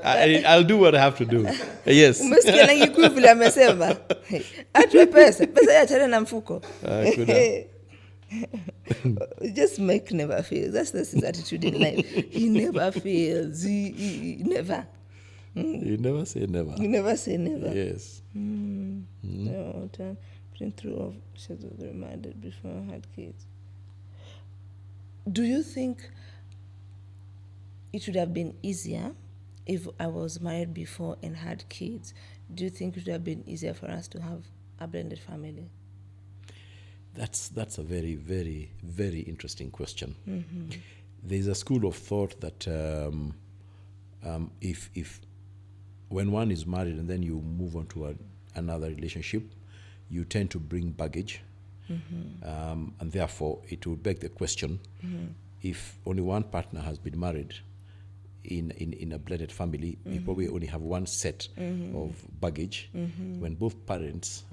Speaker 2: I'll do what I have to do. Yes.
Speaker 1: Umesikia na Gikuyu vile amesema. Atoe pesa ya chana na mfuko. Just Mike never fails. That's his attitude in life. He never fails. He never.
Speaker 2: You never say never.
Speaker 1: You never say never.
Speaker 2: Yes.
Speaker 1: Been through of shadows reminded before I had kids. Do you think it would have been easier if I was married before and had kids? Do you think it would have been easier for us to have a blended family?
Speaker 2: That's a very, very, very interesting question. There's a school of thought that if when one is married and then you move on to another relationship, you tend to bring baggage. And therefore, it will beg the question, if only one partner has been married in a blended family, you probably only have one set of baggage. When both parents,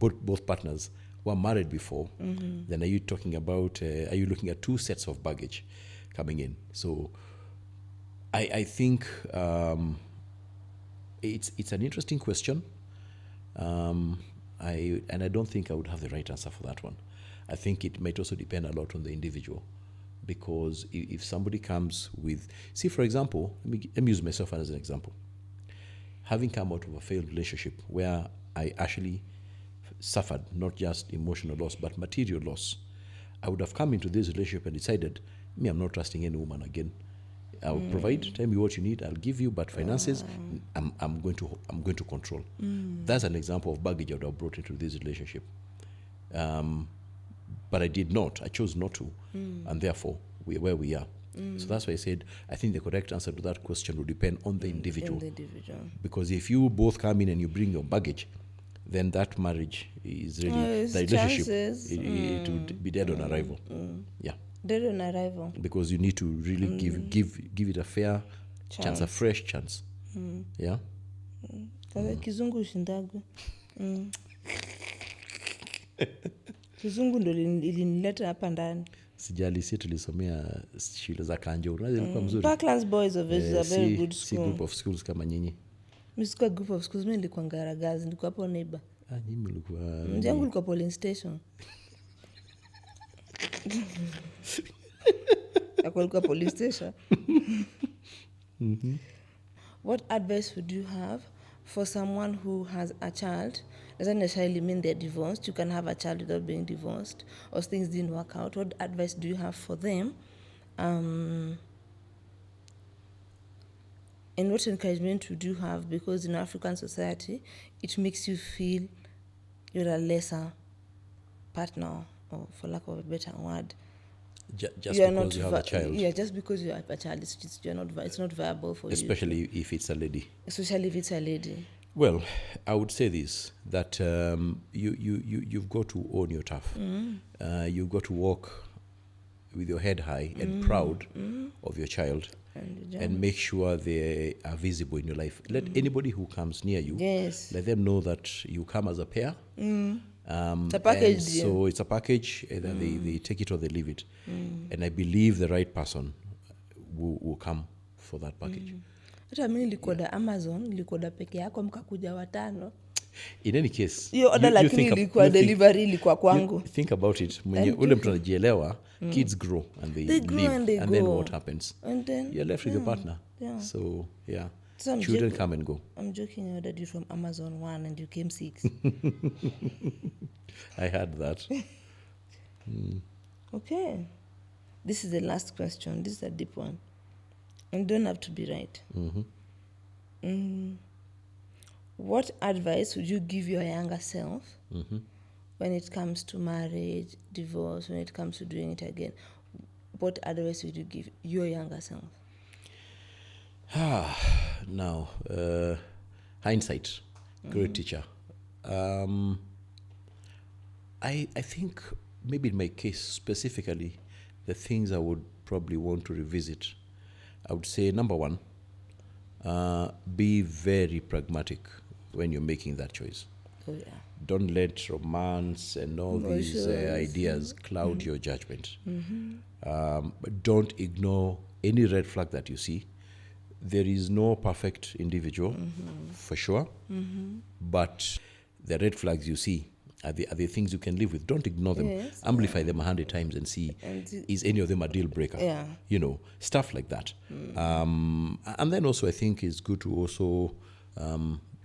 Speaker 2: both partners were married before, then are you talking about, are you looking at two sets of baggage coming in? So I think it's an interesting question. I don't think I would have the right answer for that one. I think it might also depend a lot on the individual, because if somebody comes with, see, for example, let me use myself as an example. Having come out of a failed relationship where I actually suffered not just emotional loss but material loss, I would have come into this relationship and decided, me, I'm not trusting any woman again. I'll provide, tell me what you need, I'll give you, but finances, I'm going to control. That's an example of baggage I would have brought into this relationship. But I did not. I chose not to. And therefore, we're where we are. So that's why I said, I think the correct answer to that question will depend on the individual. Because if you both come in and you bring your baggage, then that marriage is really, the relationship, it would be dead on arrival. Yeah.
Speaker 1: Dead on arrival.
Speaker 2: Because you need to really give it a fair chance, a fresh chance. Yeah.
Speaker 1: Kizungu shindagu. Kizungu ndo ilinileta hapa ndani.
Speaker 2: Sijali, si tulisomea shule za Kanjo. Ilikuwa mzuri.
Speaker 1: Parklands Boys of it is a very good school.
Speaker 2: Si group of schools kama nyinyi.
Speaker 1: Mimi sikuwa group of schools, mimi nilikuwa Ngaragazi, nilikuwa hapo neighbor.
Speaker 2: Nyinyi mlikuwa
Speaker 1: Mjangu ulikuwa polling station. Akulikuwa police station. What advice would you have for someone who has a child? Doesn't necessarily mean they're divorced. You can have a child without being divorced, or things didn't work out. What advice do you have for them? And what encouragement would you have? Because in African society, it makes you feel you're a lesser partner, or for lack of a better word.
Speaker 2: Just because you have a child.
Speaker 1: Yeah, just because you have a child, it's not viable for
Speaker 2: Especially
Speaker 1: you.
Speaker 2: Especially if it's a lady.
Speaker 1: Especially if it's a lady.
Speaker 2: Well, I would say this, that you've got to own your turf. You've got to walk with your head high and proud of your child, and make sure they are visible in your life. Let anybody who comes near you, let them know that you come as a pair.
Speaker 1: It's a package.
Speaker 2: So it's a package, either they take it or they leave it. And I believe the right person will come for that package.
Speaker 1: Hata mimi nilikoda Amazon, nilikoda peke yako mkakuja watano.
Speaker 2: In any case,
Speaker 1: hiyo order lakini ilikuwa delivery ilikuwa kwangu.
Speaker 2: Think about it. Mwenye ule mtu anajielewa, kids grow and they live, and then what happens?
Speaker 1: And then
Speaker 2: you're left with your partner.
Speaker 1: Yeah.
Speaker 2: So yeah,
Speaker 1: so
Speaker 2: children come and go.
Speaker 1: I'm joking. I ordered you from Amazon 1 and you came 6.
Speaker 2: I heard that.
Speaker 1: Okay, this is the last question. This is a deep one. And don't have to be right. What advice would you give your younger self when it comes to marriage, divorce, when it comes to doing it again? What advice would you give your younger self?
Speaker 2: Now, hindsight, great teacher. I think maybe in my case specifically, the things I would probably want to revisit, I would say, number one, be very pragmatic when you're making that choice.
Speaker 1: Oh, yeah.
Speaker 2: Don't let romance and all these ideas cloud your judgment. But don't ignore any red flag that you see. There is no perfect individual, for sure. But the red flags you see are the things you can live with. Don't ignore them.
Speaker 1: Yes.
Speaker 2: Amplify them 100 times and see, is any of them a deal breaker?
Speaker 1: Yeah.
Speaker 2: You know, stuff like that. And then also I think it's good to also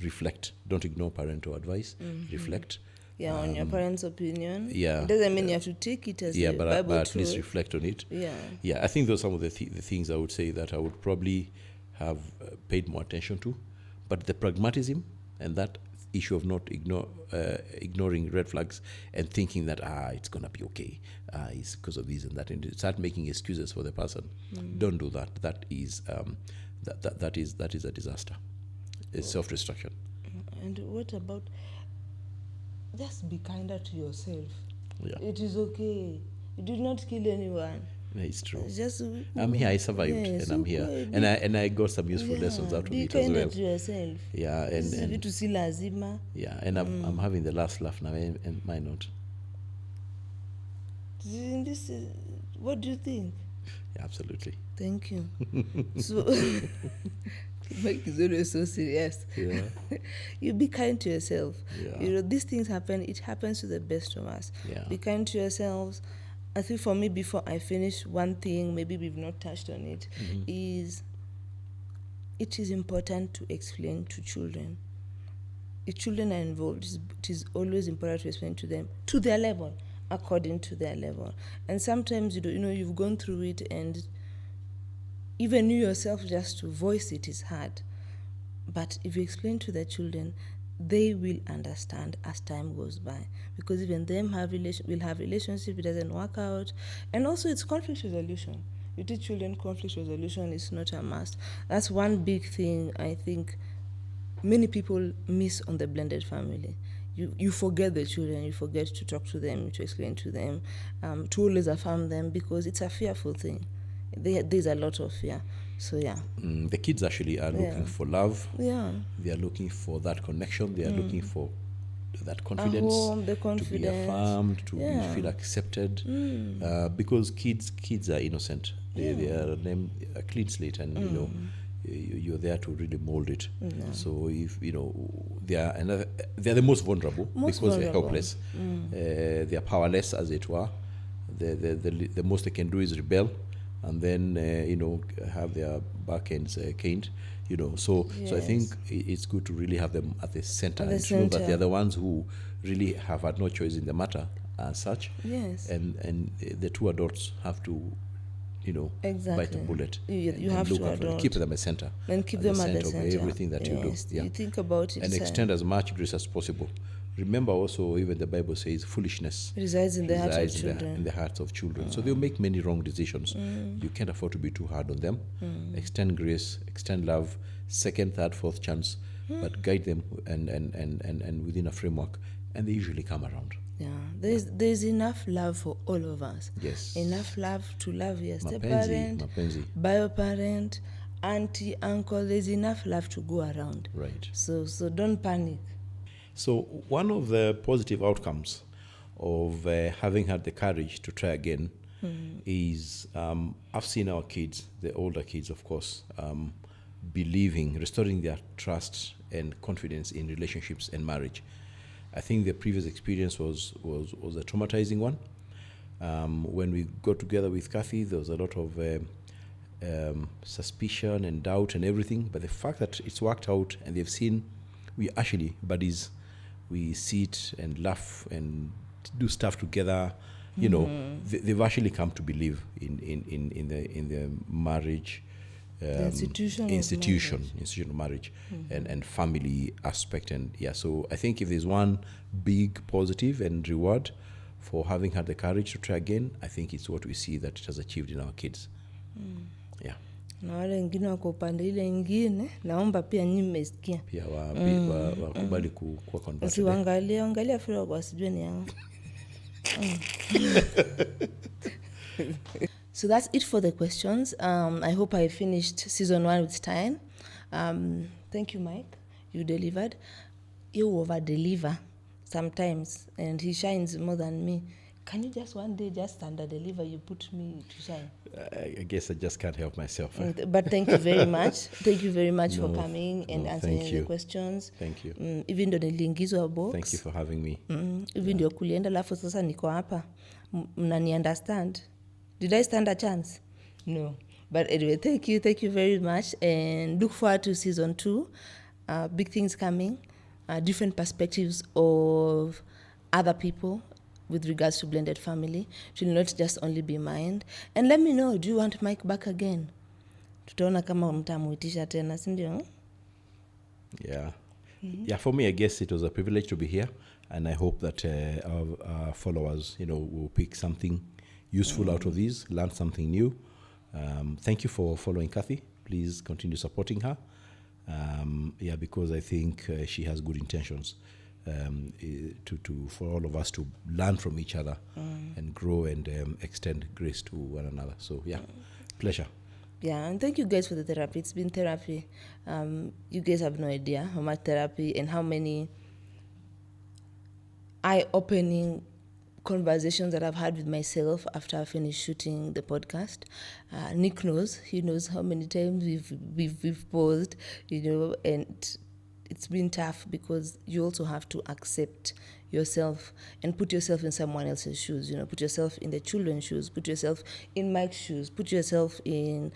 Speaker 2: reflect. Don't ignore parental advice. Reflect.
Speaker 1: Yeah, on your parents' opinion.
Speaker 2: Yeah.
Speaker 1: It doesn't mean you have to take it as a Bible
Speaker 2: but at
Speaker 1: truth.
Speaker 2: least reflect on it.
Speaker 1: Yeah.
Speaker 2: Yeah, I think those are some of the things I would say that I would probably have paid more attention to. But the pragmatism and that issue of not ignoring red flags and thinking that it's gonna be okay, it's because of this and that, and start making excuses for the person. Don't do that. That is a disaster. It's self-destruction.
Speaker 1: And what about just be kinder to yourself?
Speaker 2: Yeah.
Speaker 1: It is okay. You did not kill anyone.
Speaker 2: Yeah, it's true.
Speaker 1: It's just
Speaker 2: I'm here. I survived,
Speaker 1: yes,
Speaker 2: and I'm here, and I got some useful lessons out of
Speaker 1: be
Speaker 2: it as
Speaker 1: kinder
Speaker 2: well.
Speaker 1: to yourself.
Speaker 2: Yeah, and
Speaker 1: vitu si lazima.
Speaker 2: yeah, and I'm having the last laugh now, and why not?
Speaker 1: This is, what do you think?
Speaker 2: Yeah, absolutely.
Speaker 1: Thank you. So Mike is always so serious.
Speaker 2: Yeah.
Speaker 1: You be kind to yourself.
Speaker 2: Yeah.
Speaker 1: You know, these things happen. It happens to the best of us.
Speaker 2: Yeah.
Speaker 1: Be kind to yourselves. I think for me, before I finish, one thing, maybe we've not touched on it, is it is important to explain to children. If children are involved, it is always important to explain to them to their level, according to their level. And sometimes, you've gone through it, and even you yourself, just to voice it is hard. But if you explain to the children, they will understand as time goes by, because even them will have relationship. It doesn't work out, and also it's conflict resolution. You teach children conflict resolution is not a must. That's one big thing I think many people miss on the blended family. You forget the children, you forget to talk to them, to explain to them, to always affirm them, because it's a fearful thing. There's a lot of fear. So yeah.
Speaker 2: The kids actually are looking for love.
Speaker 1: Yeah.
Speaker 2: They are looking for that connection. They are looking for that confidence,
Speaker 1: home, the confidence,
Speaker 2: to be affirmed, to feel accepted. Because kids are innocent. They are named a clean slate, and you're there to really mold it. So if they are the most vulnerable, because they're helpless. They are powerless, as it were. The most they can do is rebel, and then have their back ends caned. So I think it's good to really have them at the center, and to know that they're the ones who really have had no choice in the matter as such.
Speaker 1: Yes.
Speaker 2: And the two adults have to bite the bullet.
Speaker 1: You have to
Speaker 2: keep them at center.
Speaker 1: And keep them at the center
Speaker 2: of everything that you do.
Speaker 1: Yeah. You think about it.
Speaker 2: And extend as much grace as possible. Remember also, even the Bible says foolishness
Speaker 1: resides in the hearts of children.
Speaker 2: In the hearts of children. So they'll make many wrong decisions. You can't afford to be too hard on them. Extend grace, extend love, second, third, fourth chance, but guide them and within a framework, and they usually come around.
Speaker 1: Yeah, there's enough love for all of us.
Speaker 2: Yes.
Speaker 1: Enough love to love your step-parent, bio-parent, auntie, uncle. There's enough love to go around.
Speaker 2: Right.
Speaker 1: So don't panic.
Speaker 2: So one of the positive outcomes of having had the courage to try again is I've seen our kids, the older kids, of course, restoring their trust and confidence in relationships and marriage. I think the previous experience was a traumatizing one. When we got together with Kathy, there was a lot of suspicion and doubt and everything. But the fact that it's worked out and they've seen we actually buddies, we sit and laugh and do stuff together. They've actually come to believe in the marriage. Institution of marriage and family aspect, and so I think if there's one big positive and reward for having had the courage to try again, I think it's what we see that it has achieved in our kids.
Speaker 1: Na wale wengine wako upande ile ingine, naomba pia nyinyi mmesikia
Speaker 2: pia wakubali kuwa converted.
Speaker 1: Angalia filo kwa sijue ni yao. So that's it for the questions. I hope I finished season 1 with style. Thank you, Mike. You delivered. You over-deliver sometimes, and he shines more than me. Can you just one day just under-deliver? You put me to shine.
Speaker 2: I guess I just can't help myself.
Speaker 1: But thank you very much. Thank you very much for coming and answering the questions.
Speaker 2: Thank you.
Speaker 1: Even though niliingizwa box.
Speaker 2: Thank you for having me.
Speaker 1: Even ndio kulienda alafu sasa niko hapa. Mnani understand? Did I stand a chance? No. But anyway, thank you very much, and look forward to season 2. Big things coming, different perspectives of other people with regards to blended family. It will not just only be mine. And let me know, do you want Mike back again? Tutaona kama mtamuitisha tena, si ndio?
Speaker 2: Yeah. Yeah, for me, I guess it was a privilege to be here, and I hope that our followers, will pick something useful out of these, learn something new. Thank you for following Kathy. Please continue supporting her. Yeah, because I think she has good intentions to for all of us to learn from each other and grow and extend grace to one another. So yeah, pleasure.
Speaker 1: Yeah, and thank you guys for the therapy. It's been therapy. You guys have no idea how much therapy and how many eye-opening conversations that I've had with myself after I finished shooting the podcast. Nick knows. He knows how many times we've paused, and it's been tough because you also have to accept yourself and put yourself in someone else's shoes. Put yourself in the children's shoes, put yourself in Mike's shoes, put yourself in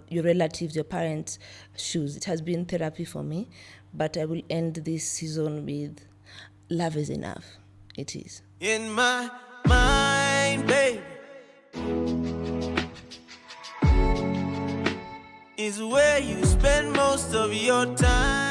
Speaker 1: your relatives, your parents' shoes. It has been therapy for me, but I will end this season with love is enough. It is.
Speaker 3: In my mind, baby, is where you spend most of your time.